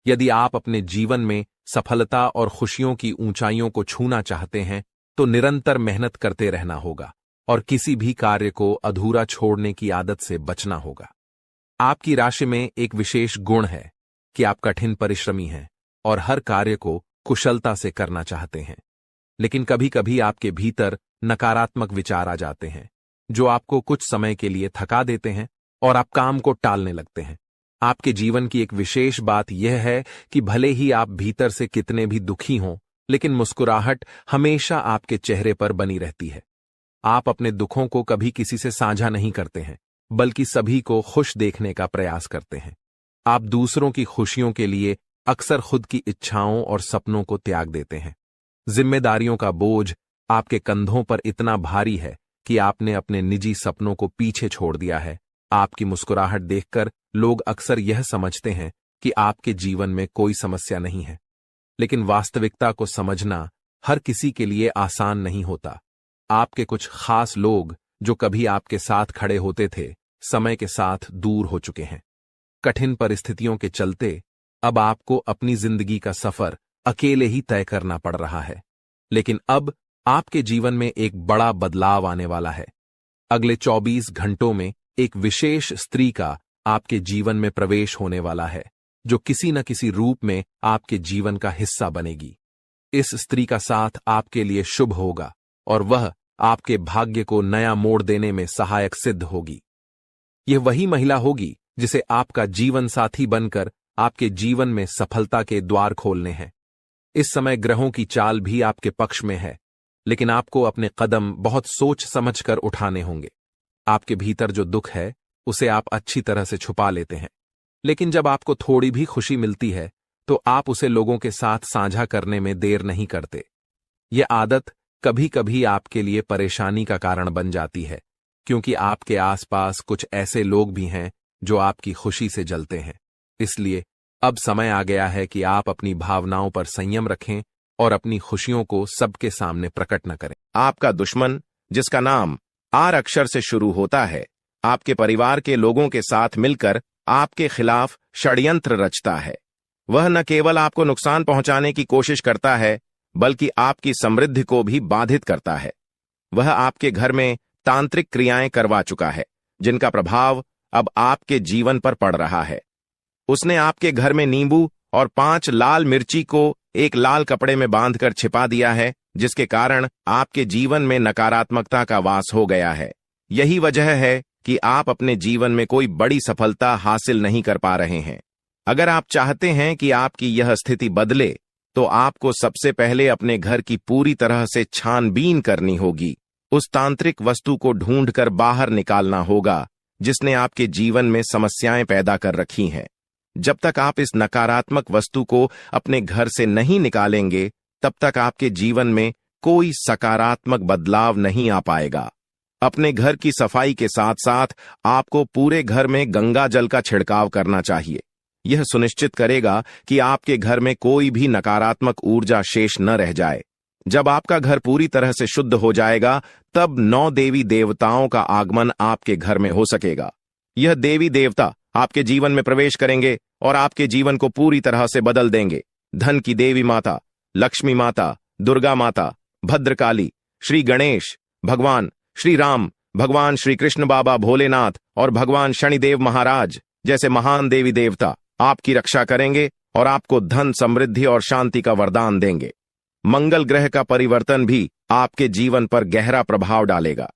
यदि आप अपने जीवन में सफलता और खुशियों की ऊंचाइयों को छूना चाहते हैं तो निरंतर मेहनत करते रहना होगा और किसी भी कार्य को अधूरा छोड़ने की आदत से बचना होगा। आपकी राशि में एक विशेष गुण है कि आप कठिन परिश्रमी हैं और हर कार्य को कुशलता से करना चाहते हैं। लेकिन कभी कभी आपके भीतर नकारात्मक विचार आ जाते हैं जो आपको कुछ समय के लिए थका देते हैं और आप काम को टालने लगते हैं। आपके जीवन की एक विशेष बात यह है कि भले ही आप भीतर से कितने भी दुखी हों, लेकिन मुस्कुराहट हमेशा आपके चेहरे पर बनी रहती है। आप अपने दुखों को कभी किसी से साझा नहीं करते हैं, बल्कि सभी को खुश देखने का प्रयास करते हैं। आप दूसरों की खुशियों के लिए अक्सर खुद की इच्छाओं और सपनों को त्याग देते हैं। जिम्मेदारियों का बोझ आपके कंधों पर इतना भारी है कि आपने अपने निजी सपनों को पीछे छोड़ दिया है। आपकी मुस्कुराहट देखकर लोग अक्सर यह समझते हैं कि आपके जीवन में कोई समस्या नहीं है, लेकिन वास्तविकता को समझना हर किसी के लिए आसान नहीं होता। आपके कुछ खास लोग जो कभी आपके साथ खड़े होते थे, समय के साथ दूर हो चुके हैं। कठिन परिस्थितियों के चलते अब आपको अपनी जिंदगी का सफर अकेले ही तय करना पड़ रहा है। लेकिन अब आपके जीवन में एक बड़ा बदलाव आने वाला है। अगले 24 घंटों में एक विशेष स्त्री का आपके जीवन में प्रवेश होने वाला है, जो किसी न किसी रूप में आपके जीवन का हिस्सा बनेगी। इस स्त्री का साथ आपके लिए शुभ होगा और वह आपके भाग्य को नया मोड़ देने में सहायक सिद्ध होगी। यह वही महिला होगी जिसे आपका जीवन साथी बनकर आपके जीवन में सफलता के द्वार खोलने हैं। इस समय ग्रहों की चाल भी आपके पक्ष में है, लेकिन आपको अपने कदम बहुत सोच समझकर उठाने होंगे। आपके भीतर जो दुख है उसे आप अच्छी तरह से छुपा लेते हैं, लेकिन जब आपको थोड़ी भी खुशी मिलती है तो आप उसे लोगों के साथ साझा करने में देर नहीं करते। यह आदत कभी कभी आपके लिए परेशानी का कारण बन जाती है, क्योंकि आपके आसपास कुछ ऐसे लोग भी हैं जो आपकी खुशी से जलते हैं। इसलिए अब समय आ गया है कि आप अपनी भावनाओं पर संयम रखें और अपनी खुशियों को सबके सामने प्रकट न करें। आपका दुश्मन, जिसका नाम आर अक्षर से शुरू होता है, आपके परिवार के लोगों के साथ मिलकर आपके खिलाफ षड्यंत्र रचता है। वह न केवल आपको नुकसान पहुंचाने की कोशिश करता है, बल्कि आपकी समृद्धि को भी बाधित करता है। वह आपके घर में तांत्रिक क्रियाएं करवा चुका है, जिनका प्रभाव अब आपके जीवन पर पड़ रहा है। उसने आपके घर में नींबू और 5 लाल मिर्ची को एक लाल कपड़े में बांधकर छिपा दिया है, जिसके कारण आपके जीवन में नकारात्मकता का वास हो गया है। यही वजह है कि आप अपने जीवन में कोई बड़ी सफलता हासिल नहीं कर पा रहे हैं। अगर आप चाहते हैं कि आपकी यह स्थिति बदले, तो आपको सबसे पहले अपने घर की पूरी तरह से छानबीन करनी होगी। उस तांत्रिक वस्तु को ढूंढकर बाहर निकालना होगा जिसने आपके जीवन में समस्याएं पैदा कर रखी हैं। जब तक आप इस नकारात्मक वस्तु को अपने घर से नहीं निकालेंगे, तब तक आपके जीवन में कोई सकारात्मक बदलाव नहीं आ पाएगा। अपने घर की सफाई के साथ साथ आपको पूरे घर में गंगा जल का छिड़काव करना चाहिए। यह सुनिश्चित करेगा कि आपके घर में कोई भी नकारात्मक ऊर्जा शेष न रह जाए। जब आपका घर पूरी तरह से शुद्ध हो जाएगा, तब 9 देवी देवताओं का आगमन आपके घर में हो सकेगा। यह देवी देवता आपके जीवन में प्रवेश करेंगे और आपके जीवन को पूरी तरह से बदल देंगे। धन की देवी माता, लक्ष्मी माता, दुर्गा माता, भद्रकाली, श्री गणेश, भगवान श्री राम, भगवान श्री कृष्ण बाबा भोलेनाथ और भगवान शनिदेव महाराज जैसे महान देवी देवता आपकी रक्षा करेंगे और आपको धन, समृद्धि और शांति का वरदान देंगे। मंगल ग्रह का परिवर्तन भी आपके जीवन पर गहरा प्रभाव डालेगा।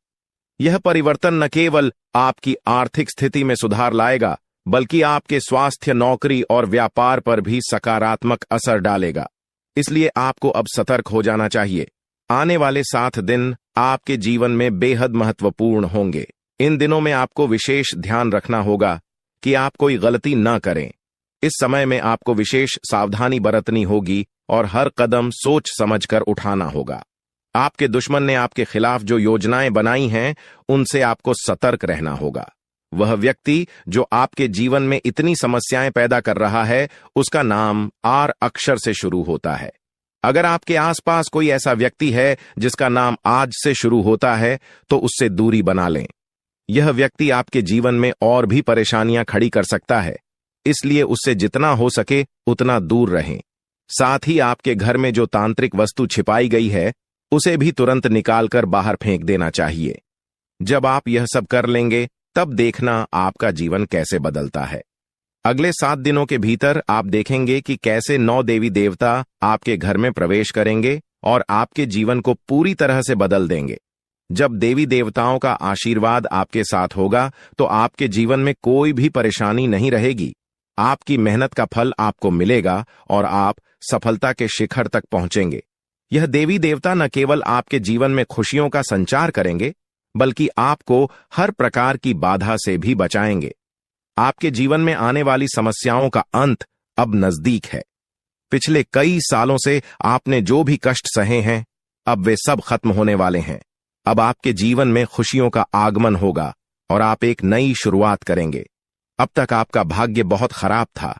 यह परिवर्तन न केवल आपकी आर्थिक स्थिति में सुधार लाएगा, बल्कि आपके स्वास्थ्य, नौकरी और व्यापार पर भी सकारात्मक असर डालेगा। इसलिए आपको अब सतर्क हो जाना चाहिए। आने वाले 7 दिन आपके जीवन में बेहद महत्वपूर्ण होंगे। इन दिनों में आपको विशेष ध्यान रखना होगा कि आप कोई गलती न करें। इस समय में आपको विशेष सावधानी बरतनी होगी और हर कदम सोच समझकर उठाना होगा। आपके दुश्मन ने आपके खिलाफ जो योजनाएं बनाई हैं, उनसे आपको सतर्क रहना होगा। वह व्यक्ति जो आपके जीवन में इतनी समस्याएं पैदा कर रहा है, उसका नाम आर अक्षर से शुरू होता है। अगर आपके आसपास कोई ऐसा व्यक्ति है जिसका नाम आज से शुरू होता है, तो उससे दूरी बना लें। यह व्यक्ति आपके जीवन में और भी परेशानियां खड़ी कर सकता है। इसलिए उससे जितना हो सके उतना दूर रहें। साथ ही आपके घर में जो तांत्रिक वस्तु छिपाई गई है उसे भी तुरंत निकालकर बाहर फेंक देना चाहिए। जब आप यह सब कर लेंगे तब देखना आपका जीवन कैसे बदलता है। अगले 7 दिनों के भीतर आप देखेंगे कि कैसे 9 देवी देवता आपके घर में प्रवेश करेंगे और आपके जीवन को पूरी तरह से बदल देंगे। जब देवी देवताओं का आशीर्वाद आपके साथ होगा तो आपके जीवन में कोई भी परेशानी नहीं रहेगी। आपकी मेहनत का फल आपको मिलेगा और आप सफलता के शिखर तक पहुंचेंगे। यह देवी देवता न केवल आपके जीवन में खुशियों का संचार करेंगे बल्कि आपको हर प्रकार की बाधा से भी बचाएंगे। आपके जीवन में आने वाली समस्याओं का अंत अब नजदीक है। पिछले कई सालों से आपने जो भी कष्ट सहे हैं अब वे सब खत्म होने वाले हैं। अब आपके जीवन में खुशियों का आगमन होगा और आप एक नई शुरुआत करेंगे। अब तक आपका भाग्य बहुत खराब था।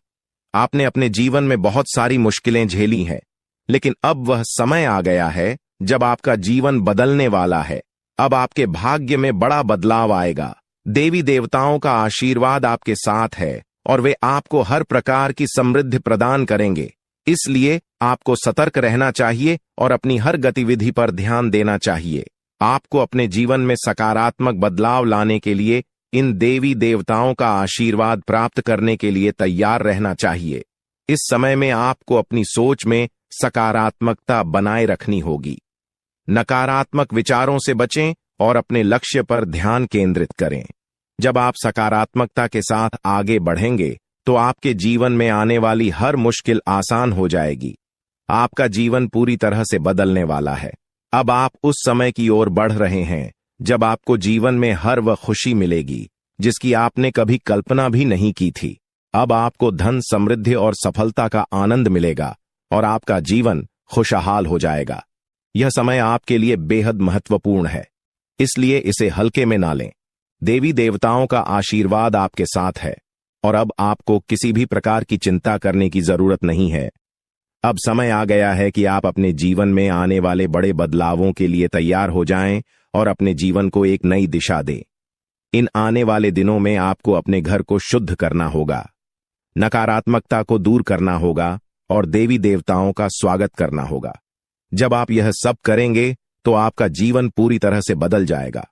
आपने अपने जीवन में बहुत सारी मुश्किलें झेली हैं, लेकिन अब वह समय आ गया है जब आपका जीवन बदलने वाला है। अब आपके भाग्य में बड़ा बदलाव आएगा। देवी देवताओं का आशीर्वाद आपके साथ है और वे आपको हर प्रकार की समृद्धि प्रदान करेंगे। इसलिए आपको सतर्क रहना चाहिए और अपनी हर गतिविधि पर ध्यान देना चाहिए। आपको अपने जीवन में सकारात्मक बदलाव लाने के लिए इन देवी देवताओं का आशीर्वाद प्राप्त करने के लिए तैयार रहना चाहिए। इस समय में आपको अपनी सोच में सकारात्मकता बनाए रखनी होगी। नकारात्मक विचारों से बचें और अपने लक्ष्य पर ध्यान केंद्रित करें। जब आप सकारात्मकता के साथ आगे बढ़ेंगे तो आपके जीवन में आने वाली हर मुश्किल आसान हो जाएगी। आपका जीवन पूरी तरह से बदलने वाला है। अब आप उस समय की ओर बढ़ रहे हैं जब आपको जीवन में हर वह खुशी मिलेगी जिसकी आपने कभी कल्पना भी नहीं की थी। अब आपको धन, समृद्धि और सफलता का आनंद मिलेगा और आपका जीवन खुशहाल हो जाएगा। यह समय आपके लिए बेहद महत्वपूर्ण है, इसलिए इसे हल्के में ना लें। देवी देवताओं का आशीर्वाद आपके साथ है और अब आपको किसी भी प्रकार की चिंता करने की जरूरत नहीं है। अब समय आ गया है कि आप अपने जीवन में आने वाले बड़े बदलावों के लिए तैयार हो जाएं और अपने जीवन को एक नई दिशा दें। इन आने वाले दिनों में आपको अपने घर को शुद्ध करना होगा, नकारात्मकता को दूर करना होगा और देवी देवताओं का स्वागत करना होगा। जब आप यह सब करेंगे तो आपका जीवन पूरी तरह से बदल जाएगा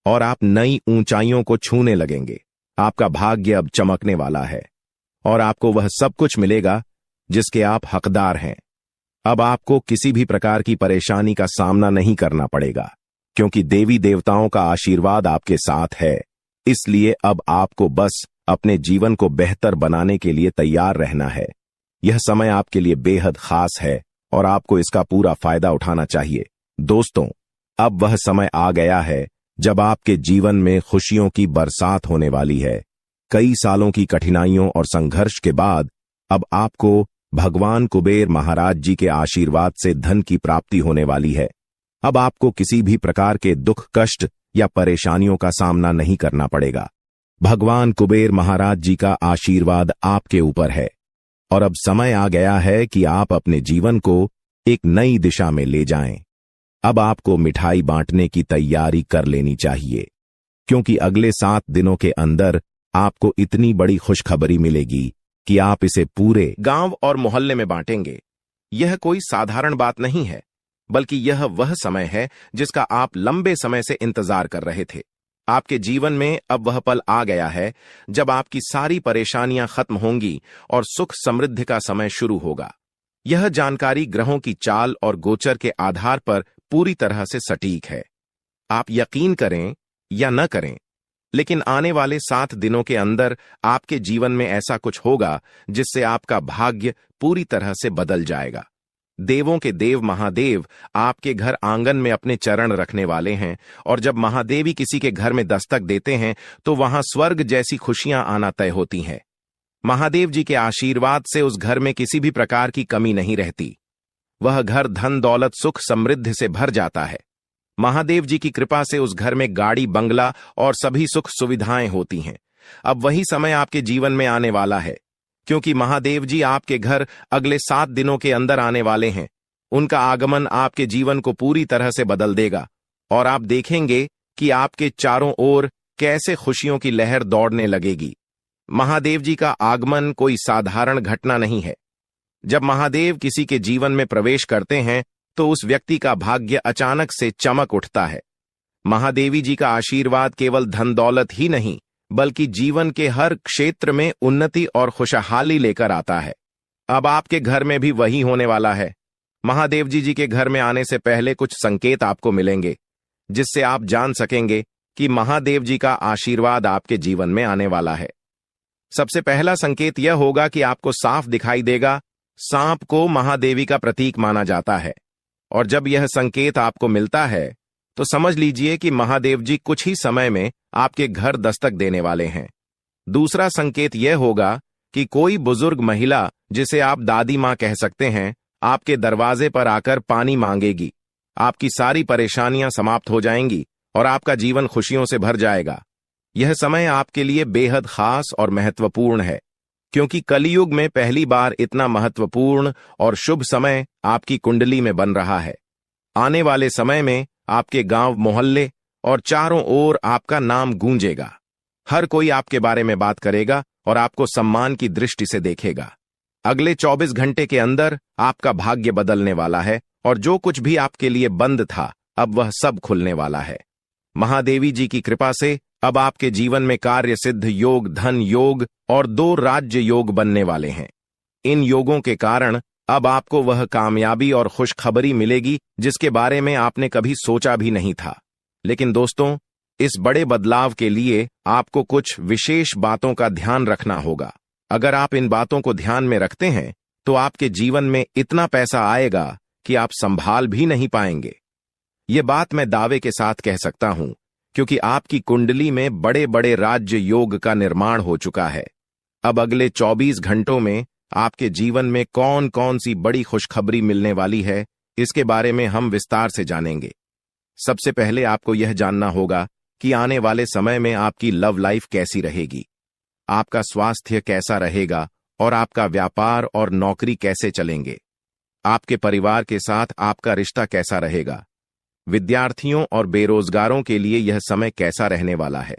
और आप नई ऊंचाइयों को छूने लगेंगे। आपका भाग्य अब चमकने वाला है और आपको वह सब कुछ मिलेगा जिसके आप हकदार हैं। अब आपको किसी भी प्रकार की परेशानी का सामना नहीं करना पड़ेगा क्योंकि देवी देवताओं का आशीर्वाद आपके साथ है। इसलिए अब आपको बस अपने जीवन को बेहतर बनाने के लिए तैयार रहना है। यह समय आपके लिए बेहद खास है और आपको इसका पूरा फायदा उठाना चाहिए। दोस्तों, अब वह समय आ गया है जब आपके जीवन में खुशियों की बरसात होने वाली है। कई सालों की कठिनाइयों और संघर्ष के बाद अब आपको भगवान कुबेर महाराज जी के आशीर्वाद से धन की प्राप्ति होने वाली है। अब आपको किसी भी प्रकार के दुख, कष्ट या परेशानियों का सामना नहीं करना पड़ेगा। भगवान कुबेर महाराज जी का आशीर्वाद आपके ऊपर है और अब समय आ गया है कि आप अपने जीवन को एक नई दिशा में ले जाएं। अब आपको मिठाई बांटने की तैयारी कर लेनी चाहिए क्योंकि अगले 7 दिनों के अंदर आपको इतनी बड़ी खुशखबरी मिलेगी कि आप इसे पूरे गांव और मोहल्ले में बांटेंगे। यह कोई साधारण बात नहीं है, बल्कि यह वह समय है जिसका आप लंबे समय से इंतजार कर रहे थे। आपके जीवन में अब वह पल आ गया है जब आपकी सारी परेशानियां खत्म होंगी और सुख समृद्धि का समय शुरू होगा। यह जानकारी ग्रहों की चाल और गोचर के आधार पर पूरी तरह से सटीक है। आप यकीन करें या न करें, लेकिन आने वाले 7 दिनों के अंदर आपके जीवन में ऐसा कुछ होगा जिससे आपका भाग्य पूरी तरह से बदल जाएगा। देवों के देव महादेव आपके घर आंगन में अपने चरण रखने वाले हैं और जब महादेवी किसी के घर में दस्तक देते हैं तो वहां स्वर्ग जैसी खुशियां आना तय होती हैं। महादेव जी के आशीर्वाद से उस घर में किसी भी प्रकार की कमी नहीं रहती। वह घर धन, दौलत, सुख, समृद्धि से भर जाता है। महादेव जी की कृपा से उस घर में गाड़ी, बंगला और सभी सुख सुविधाएं होती हैं। अब वही समय आपके जीवन में आने वाला है क्योंकि महादेव जी आपके घर अगले 7 दिनों के अंदर आने वाले हैं। उनका आगमन आपके जीवन को पूरी तरह से बदल देगा और आप देखेंगे कि आपके चारों ओर कैसे खुशियों की लहर दौड़ने लगेगी। महादेव जी का आगमन कोई साधारण घटना नहीं है। जब महादेव किसी के जीवन में प्रवेश करते हैं तो उस व्यक्ति का भाग्य अचानक से चमक उठता है। महादेवी जी का आशीर्वाद केवल धन दौलत ही नहीं बल्कि जीवन के हर क्षेत्र में उन्नति और खुशहाली लेकर आता है। अब आपके घर में भी वही होने वाला है। महादेव जी के घर में आने से पहले कुछ संकेत आपको मिलेंगे जिससे आप जान सकेंगे कि महादेव जी का आशीर्वाद आपके जीवन में आने वाला है। सबसे पहला संकेत यह होगा कि आपको साफ दिखाई देगा। सांप को महादेवी का प्रतीक माना जाता है और जब यह संकेत आपको मिलता है तो समझ लीजिए कि महादेव जी कुछ ही समय में आपके घर दस्तक देने वाले हैं। दूसरा संकेत यह होगा कि कोई बुजुर्ग महिला, जिसे आप दादी मां कह सकते हैं, आपके दरवाजे पर आकर पानी मांगेगी। आपकी सारी परेशानियां समाप्त हो जाएंगी और आपका जीवन खुशियों से भर जाएगा। यह समय आपके लिए बेहद खास और महत्वपूर्ण है क्योंकि कलयुग में पहली बार इतना महत्वपूर्ण और शुभ समय आपकी कुंडली में बन रहा है। आने वाले समय में आपके गांव, मोहल्ले और चारों ओर आपका नाम गूंजेगा। हर कोई आपके बारे में बात करेगा और आपको सम्मान की दृष्टि से देखेगा। अगले 24 घंटे के अंदर आपका भाग्य बदलने वाला है और जो कुछ भी आपके लिए बंद था अब वह सब खुलने वाला है। महादेवी जी की कृपा से अब आपके जीवन में कार्य सिद्ध योग, धन योग और 2 राज्य योग बनने वाले हैं। इन योगों के कारण अब आपको वह कामयाबी और खुशखबरी मिलेगी जिसके बारे में आपने कभी सोचा भी नहीं था। लेकिन दोस्तों, इस बड़े बदलाव के लिए आपको कुछ विशेष बातों का ध्यान रखना होगा। अगर आप इन बातों को ध्यान में रखते हैं तो आपके जीवन में इतना पैसा आएगा कि आप संभाल भी नहीं पाएंगे। ये बात मैं दावे के साथ कह सकता हूं क्योंकि आपकी कुंडली में बड़े बड़े राज्य योग का निर्माण हो चुका है। अब अगले 24 घंटों में आपके जीवन में कौन कौन सी बड़ी खुशखबरी मिलने वाली है, इसके बारे में हम विस्तार से जानेंगे। सबसे पहले आपको यह जानना होगा कि आने वाले समय में आपकी लव लाइफ कैसी रहेगी, आपका स्वास्थ्य कैसा रहेगा और आपका व्यापार और नौकरी कैसे चलेंगे। आपके परिवार के साथ आपका रिश्ता कैसा रहेगा। विद्यार्थियों और बेरोजगारों के लिए यह समय कैसा रहने वाला है।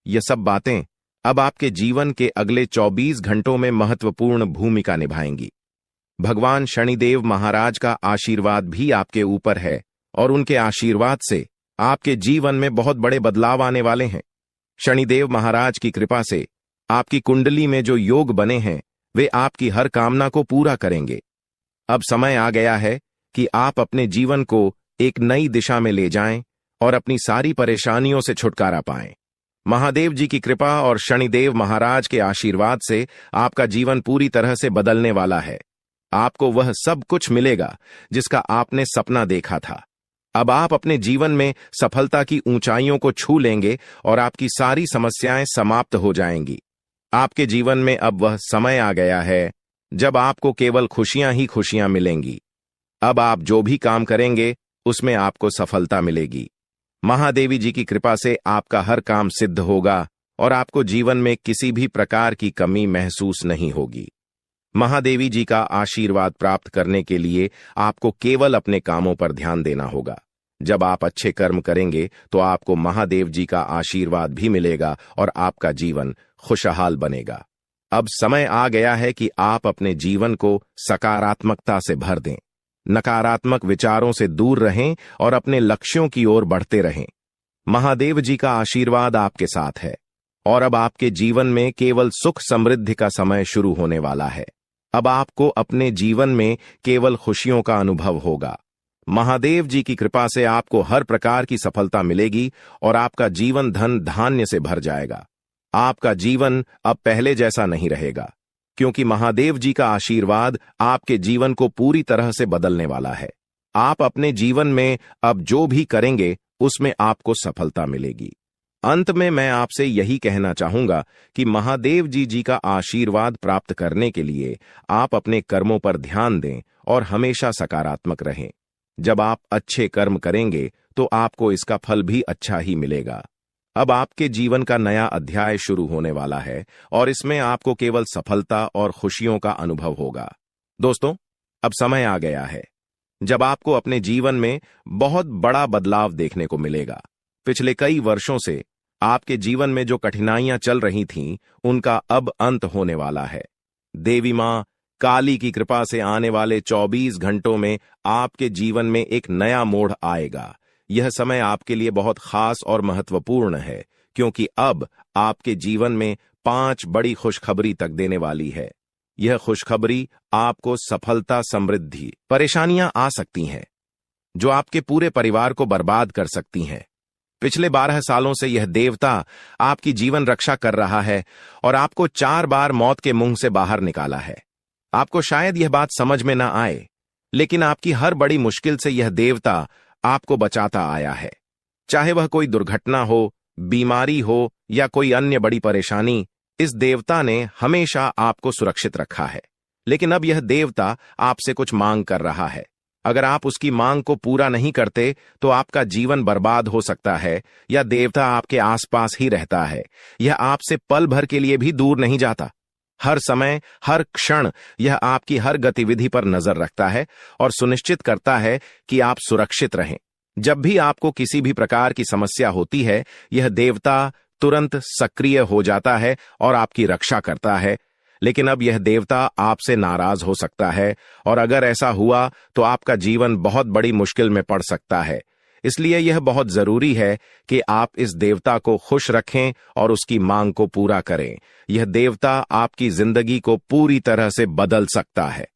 यह सब बातें अब आपके जीवन के अगले 24 घंटों में महत्वपूर्ण भूमिका निभाएंगी। भगवान शनिदेव महाराज का आशीर्वाद भी आपके ऊपर है और उनके आशीर्वाद से आपके जीवन में बहुत बड़े बदलाव आने वाले हैं। शनिदेव महाराज की कृपा से आपकी कुंडली में जो योग बने हैं वे आपकी हर कामना को पूरा करेंगे। अब समय आ गया है कि आप अपने जीवन को एक नई दिशा में ले जाएं और अपनी सारी परेशानियों से छुटकारा पाएं। महादेव जी की कृपा और शनिदेव महाराज के आशीर्वाद से आपका जीवन पूरी तरह से बदलने वाला है। आपको वह सब कुछ मिलेगा जिसका आपने सपना देखा था। अब आप अपने जीवन में सफलता की ऊंचाइयों को छू लेंगे और आपकी सारी समस्याएं समाप्त हो जाएंगी। आपके जीवन में अब वह समय आ गया है जब आपको केवल खुशियां ही खुशियां मिलेंगी। अब आप जो भी काम करेंगे उसमें आपको सफलता मिलेगी। महादेवी जी की कृपा से आपका हर काम सिद्ध होगा और आपको जीवन में किसी भी प्रकार की कमी महसूस नहीं होगी। महादेवी जी का आशीर्वाद प्राप्त करने के लिए आपको केवल अपने कामों पर ध्यान देना होगा। जब आप अच्छे कर्म करेंगे तो आपको महादेव जी का आशीर्वाद भी मिलेगा और आपका जीवन खुशहाल बनेगा। अब समय आ गया है कि आप अपने जीवन को सकारात्मकता से भर दें, नकारात्मक विचारों से दूर रहें और अपने लक्ष्यों की ओर बढ़ते रहें। महादेव जी का आशीर्वाद आपके साथ है और अब आपके जीवन में केवल सुख समृद्धि का समय शुरू होने वाला है। अब आपको अपने जीवन में केवल खुशियों का अनुभव होगा। महादेव जी की कृपा से आपको हर प्रकार की सफलता मिलेगी और आपका जीवन धन धान्य से भर जाएगा। आपका जीवन अब पहले जैसा नहीं रहेगा क्योंकि महादेव जी का आशीर्वाद आपके जीवन को पूरी तरह से बदलने वाला है। आप अपने जीवन में अब जो भी करेंगे उसमें आपको सफलता मिलेगी। अंत में मैं आपसे यही कहना चाहूंगा कि महादेव जी का आशीर्वाद प्राप्त करने के लिए आप अपने कर्मों पर ध्यान दें और हमेशा सकारात्मक रहें। जब आप अच्छे कर्म करेंगे तो आपको इसका फल भी अच्छा ही मिलेगा। अब आपके जीवन का नया अध्याय शुरू होने वाला है और इसमें आपको केवल सफलता और खुशियों का अनुभव होगा। दोस्तों, अब समय आ गया है जब आपको अपने जीवन में बहुत बड़ा बदलाव देखने को मिलेगा। पिछले कई वर्षों से आपके जीवन में जो कठिनाइयां चल रही थीं, उनका अब अंत होने वाला है। देवी मां काली की कृपा से आने वाले 24 घंटों में आपके जीवन में एक नया मोड़ आएगा। यह समय आपके लिए बहुत खास और महत्वपूर्ण है, क्योंकि अब आपके जीवन में 5 बड़ी खुशखबरी तक देने वाली है। यह खुशखबरी आपको सफलता, समृद्धि, परेशानियां आ सकती हैं जो आपके पूरे परिवार को बर्बाद कर सकती हैं। पिछले 12 सालों से यह देवता आपकी जीवन रक्षा कर रहा है और आपको 4 बार मौत के मुंह से बाहर निकाला है। आपको शायद यह बात समझ में ना आए, लेकिन आपकी हर बड़ी मुश्किल से यह देवता आपको बचाता आया है। चाहे वह कोई दुर्घटना हो, बीमारी हो या कोई अन्य बड़ी परेशानी, इस देवता ने हमेशा आपको सुरक्षित रखा है। लेकिन अब यह देवता आपसे कुछ मांग कर रहा है। अगर आप उसकी मांग को पूरा नहीं करते तो आपका जीवन बर्बाद हो सकता है, या देवता आपके आसपास ही रहता है। यह आपसे पल भर के लिए भी दूर नहीं जाता। हर समय, हर क्षण यह आपकी हर गतिविधि पर नजर रखता है और सुनिश्चित करता है कि आप सुरक्षित रहें। जब भी आपको किसी भी प्रकार की समस्या होती है, यह देवता तुरंत सक्रिय हो जाता है और आपकी रक्षा करता है। लेकिन अब यह देवता आपसे नाराज हो सकता है, और अगर ऐसा हुआ तो आपका जीवन बहुत बड़ी मुश्किल में पड़ सकता है। इसलिए यह बहुत जरूरी है कि आप इस देवता को खुश रखें और उसकी मांग को पूरा करें। यह देवता आपकी जिंदगी को पूरी तरह से बदल सकता है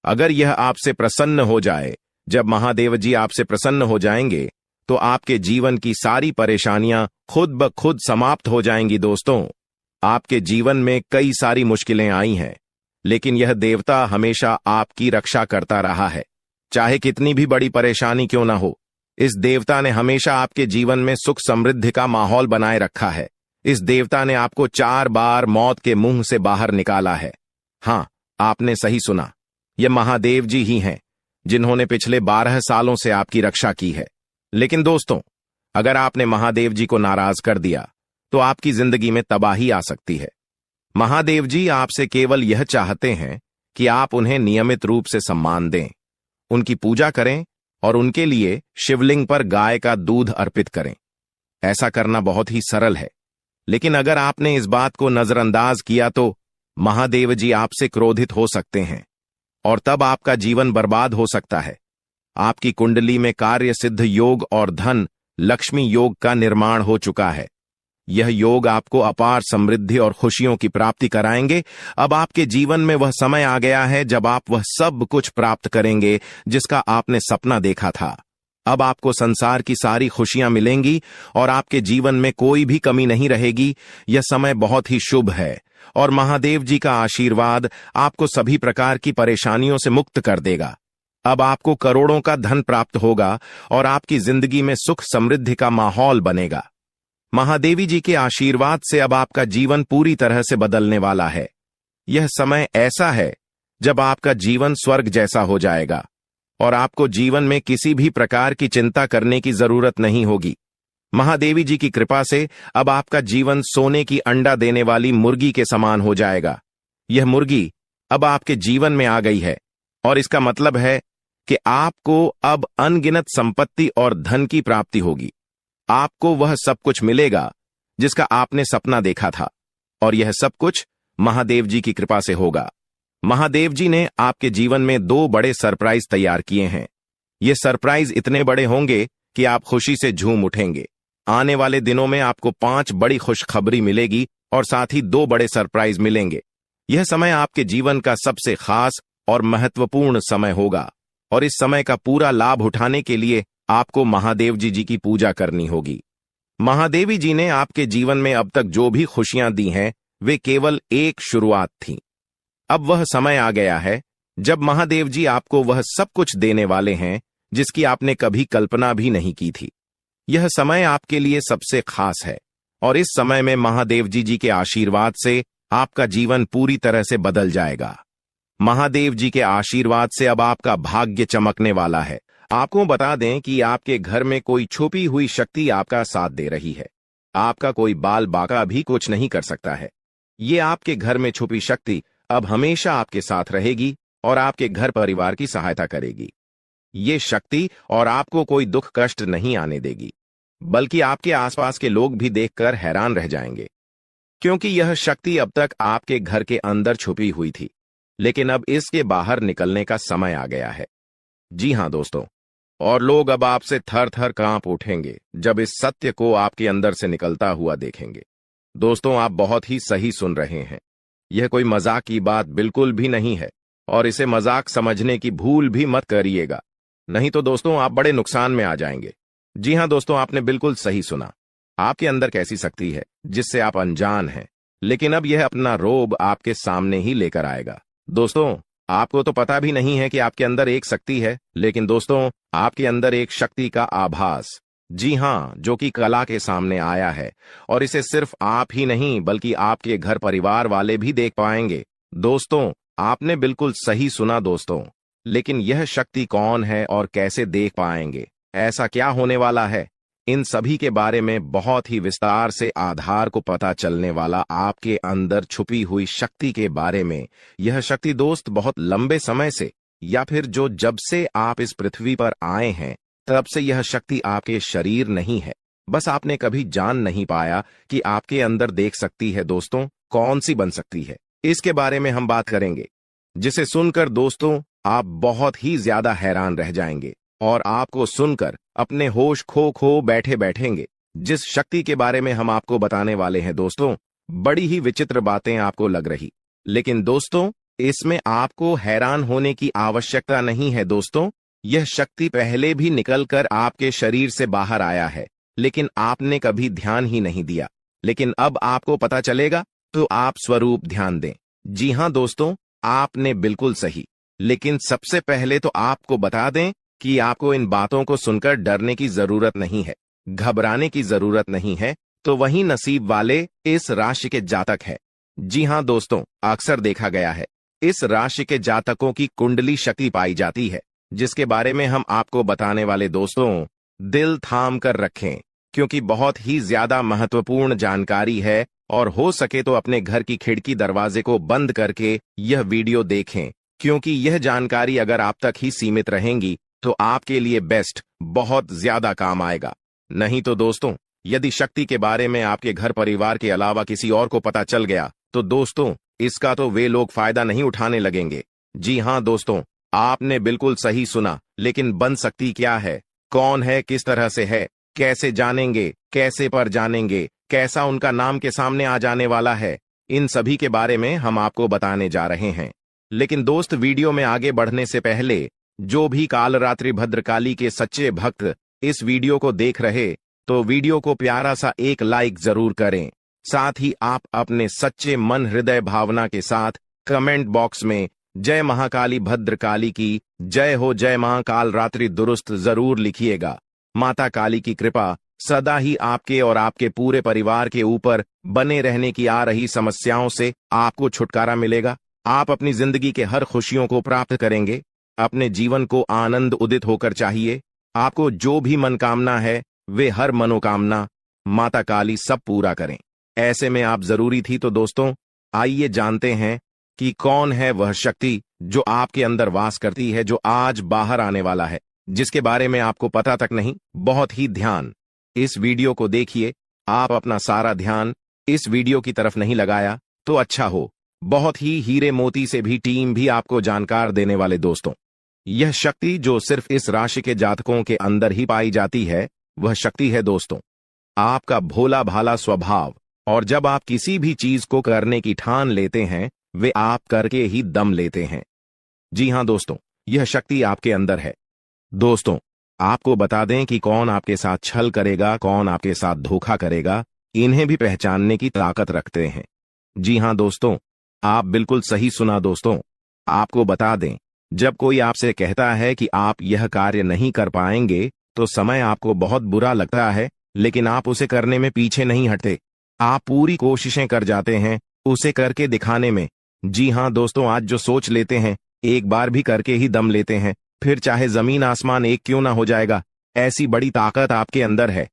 अगर यह आपसे प्रसन्न हो जाए। जब महादेव जी आपसे प्रसन्न हो जाएंगे तो आपके जीवन की सारी परेशानियां खुद ब खुद समाप्त हो जाएंगी। दोस्तों, आपके जीवन में कई सारी मुश्किलें आई हैं, लेकिन यह देवता हमेशा आपकी रक्षा करता रहा है, चाहे कितनी भी बड़ी परेशानी क्यों ना हो। इस देवता ने हमेशा आपके जीवन में सुख समृद्धि का माहौल बनाए रखा है। इस देवता ने आपको 4 बार मौत के मुंह से बाहर निकाला है। हां, आपने सही सुना, यह महादेव जी ही हैं जिन्होंने पिछले 12 सालों से आपकी रक्षा की है। लेकिन दोस्तों, अगर आपने महादेव जी को नाराज कर दिया तो आपकी जिंदगी में तबाही आ सकती है। महादेव जी आपसे केवल यह चाहते हैं कि आप उन्हें नियमित रूप से सम्मान दें, उनकी पूजा करें और उनके लिए शिवलिंग पर गाय का दूध अर्पित करें। ऐसा करना बहुत ही सरल है, लेकिन अगर आपने इस बात को नजरअंदाज किया तो महादेव जी आपसे क्रोधित हो सकते हैं और तब आपका जीवन बर्बाद हो सकता है। आपकी कुंडली में कार्य सिद्ध योग और धन लक्ष्मी योग का निर्माण हो चुका है। यह योग आपको अपार समृद्धि और खुशियों की प्राप्ति कराएंगे। अब आपके जीवन में वह समय आ गया है जब आप वह सब कुछ प्राप्त करेंगे जिसका आपने सपना देखा था। अब आपको संसार की सारी खुशियां मिलेंगी और आपके जीवन में कोई भी कमी नहीं रहेगी। यह समय बहुत ही शुभ है और महादेव जी का आशीर्वाद आपको सभी प्रकार की परेशानियों से मुक्त कर देगा। अब आपको करोड़ों का धन प्राप्त होगा और आपकी जिंदगी में सुख समृद्धि का माहौल बनेगा। महादेवी जी के आशीर्वाद से अब आपका जीवन पूरी तरह से बदलने वाला है। यह समय ऐसा है जब आपका जीवन स्वर्ग जैसा हो जाएगा और आपको जीवन में किसी भी प्रकार की चिंता करने की जरूरत नहीं होगी। महादेवी जी की कृपा से अब आपका जीवन सोने की अंडा देने वाली मुर्गी के समान हो जाएगा। यह मुर्गी अब आपके जीवन में आ गई है और इसका मतलब है कि आपको अब अनगिनत संपत्ति और धन की प्राप्ति होगी। आपको वह सब कुछ मिलेगा जिसका आपने सपना देखा था, और यह सब कुछ महादेव जी की कृपा से होगा। महादेव जी ने आपके जीवन में 2 बड़े सरप्राइज तैयार किए हैं। ये सरप्राइज इतने बड़े होंगे कि आप खुशी से झूम उठेंगे। आने वाले दिनों में आपको 5 बड़ी खुशखबरी मिलेगी और साथ ही 2 बड़े सरप्राइज मिलेंगे। यह समय आपके जीवन का सबसे खास और महत्वपूर्ण समय होगा और इस समय का पूरा लाभ उठाने के लिए आपको महादेव जी की पूजा करनी होगी। महादेवी जी ने आपके जीवन में अब तक जो भी खुशियां दी हैं, वे केवल एक शुरुआत थी। अब वह समय आ गया है जब महादेव जी आपको वह सब कुछ देने वाले हैं जिसकी आपने कभी कल्पना भी नहीं की थी। यह समय आपके लिए सबसे खास है और इस समय में महादेव जी के आशीर्वाद से आपका जीवन पूरी तरह से बदल जाएगा। महादेव जी के आशीर्वाद से अब आपका भाग्य चमकने वाला है। आपको बता दें कि आपके घर में कोई छुपी हुई शक्ति आपका साथ दे रही है। आपका कोई बाल बाका भी कुछ नहीं कर सकता है। ये आपके घर में छुपी शक्ति अब हमेशा आपके साथ रहेगी और आपके घर परिवार की सहायता करेगी। ये शक्ति और आपको कोई दुख कष्ट नहीं आने देगी। बल्कि आपके आसपास के लोग भी देखकर हैरान रह जाएंगे, क्योंकि यह शक्ति अब तक आपके घर के अंदर छुपी हुई थी, लेकिन अब इसके बाहर निकलने का समय आ गया है। जी हां दोस्तों, और लोग अब आपसे थर थर कांप उठेंगे जब इस सत्य को आपके अंदर से निकलता हुआ देखेंगे। दोस्तों, आप बहुत ही सही सुन रहे हैं। यह कोई मजाक की बात बिल्कुल भी नहीं है, और इसे मजाक समझने की भूल भी मत करिएगा, नहीं तो दोस्तों आप बड़े नुकसान में आ जाएंगे। जी हां दोस्तों, आपने बिल्कुल सही सुना। आपके अंदर कैसी शक्ति है जिससे आप अनजान हैं, लेकिन अब यह अपना रोब आपके सामने ही लेकर आएगा। दोस्तों, आपको तो पता भी नहीं है कि आपके अंदर एक शक्ति है, लेकिन दोस्तों आपके अंदर एक शक्ति का आभास, जी हां, जो कि कला के सामने आया है, और इसे सिर्फ आप ही नहीं बल्कि आपके घर परिवार वाले भी देख पाएंगे। दोस्तों, आपने बिल्कुल सही सुना दोस्तों, लेकिन यह शक्ति कौन है और कैसे देख पाएंगे, ऐसा क्या होने वाला है, इन सभी के बारे में बहुत ही विस्तार से आधार को पता चलने वाला आपके अंदर छुपी हुई शक्ति के बारे में। यह शक्ति दोस्त बहुत लंबे समय से, या फिर जो जब से आप इस पृथ्वी पर आए हैं तब से यह शक्ति आपके शरीर नहीं है, बस आपने कभी जान नहीं पाया कि आपके अंदर देख सकती है। दोस्तों, कौन सी बन सकती है, इसके बारे में हम बात करेंगे, जिसे सुनकर दोस्तों आप बहुत ही ज्यादा हैरान रह जाएंगे और आपको सुनकर अपने होश खो बैठे बैठेंगे। जिस शक्ति के बारे में हम आपको बताने वाले हैं दोस्तों, बड़ी ही विचित्र बातें आपको लग रही, लेकिन दोस्तों इसमें आपको हैरान होने की आवश्यकता नहीं है। दोस्तों, यह शक्ति पहले भी निकलकर आपके शरीर से बाहर आया है, लेकिन आपने कभी ध्यान ही नहीं दिया, लेकिन अब आपको पता चलेगा, तो आप स्वरूप ध्यान दें। जी हां दोस्तों, आपने बिल्कुल सही, लेकिन सबसे पहले तो आपको बता दें कि आपको इन बातों को सुनकर डरने की जरूरत नहीं है, घबराने की जरूरत नहीं है, तो वही नसीब वाले इस राशि के जातक है। जी हां दोस्तों, अक्सर देखा गया है इस राशि के जातकों की कुंडली शक्ति पाई जाती है, जिसके बारे में हम आपको बताने वाले दोस्तों दिल थाम कर रखें, क्योंकि बहुत ही ज्यादा महत्वपूर्ण जानकारी है, और हो सके तो अपने घर की खिड़की दरवाजे को बंद करके यह वीडियो देखें, क्योंकि यह जानकारी अगर आप तक ही सीमित रहेंगी तो आपके लिए बेस्ट, बहुत ज्यादा काम आएगा। नहीं तो दोस्तों, यदि शक्ति के बारे में आपके घर परिवार के अलावा किसी और को पता चल गया तो दोस्तों इसका तो वे लोग फायदा नहीं उठाने लगेंगे। जी हां दोस्तों, आपने बिल्कुल सही सुना, लेकिन बन सकती क्या है, कौन है, किस तरह से है, कैसे जानेंगे, कैसे पर जानेंगे, कैसा उनका नाम के सामने आ जाने वाला है, इन सभी के बारे में हम आपको बताने जा रहे हैं। लेकिन दोस्त, वीडियो में आगे बढ़ने से पहले जो भी कालरात्रि भद्रकाली के सच्चे भक्त इस वीडियो को देख रहे, तो वीडियो को प्यारा सा एक लाइक जरूर करें। साथ ही आप अपने सच्चे मन हृदय भावना के साथ कमेंट बॉक्स में जय महाकाली भद्रकाली की जय हो, जय महाकाल रात्रि दुरुस्त जरूर लिखिएगा। माता काली की कृपा सदा ही आपके और आपके पूरे परिवार के ऊपर बने रहने की आ रही समस्याओं से आपको छुटकारा मिलेगा। आप अपनी जिंदगी के हर खुशियों को प्राप्त करेंगे। अपने जीवन को आनंद उदित होकर चाहिए। आपको जो भी मनोकामना है वे हर मनोकामना माता काली सब पूरा करें। ऐसे में आप जरूरी थी। तो दोस्तों आइए जानते हैं कि कौन है वह शक्ति जो आपके अंदर वास करती है, जो आज बाहर आने वाला है, जिसके बारे में आपको पता तक नहीं। बहुत ही ध्यान इस वीडियो को देखिए। आप अपना सारा ध्यान इस वीडियो की तरफ नहीं लगाया तो अच्छा हो। बहुत ही हीरे मोती से भी टीम भी आपको जानकार देने वाले दोस्तों, यह शक्ति जो सिर्फ इस राशि के जातकों के अंदर ही पाई जाती है, वह शक्ति है दोस्तों आपका भोला भाला स्वभाव। और जब आप किसी भी चीज को करने की ठान लेते हैं, वे आप करके ही दम लेते हैं। जी हां दोस्तों, यह शक्ति आपके अंदर है। दोस्तों आपको बता दें कि कौन आपके साथ छल करेगा, कौन आपके साथ धोखा करेगा, इन्हें भी पहचानने की ताकत रखते हैं। जी हां दोस्तों, आप बिल्कुल सही सुना दोस्तों। आपको बता दें, जब कोई आपसे कहता है कि आप यह कार्य नहीं कर पाएंगे, तो समय आपको बहुत बुरा लगता है, लेकिन आप उसे करने में पीछे नहीं हटते। आप पूरी कोशिशें कर जाते हैं उसे करके दिखाने में। जी हां दोस्तों, आज जो सोच लेते हैं एक बार भी करके ही दम लेते हैं, फिर चाहे जमीन आसमान एक क्यों ना हो जाएगा। ऐसी बड़ी ताकत आपके अंदर है।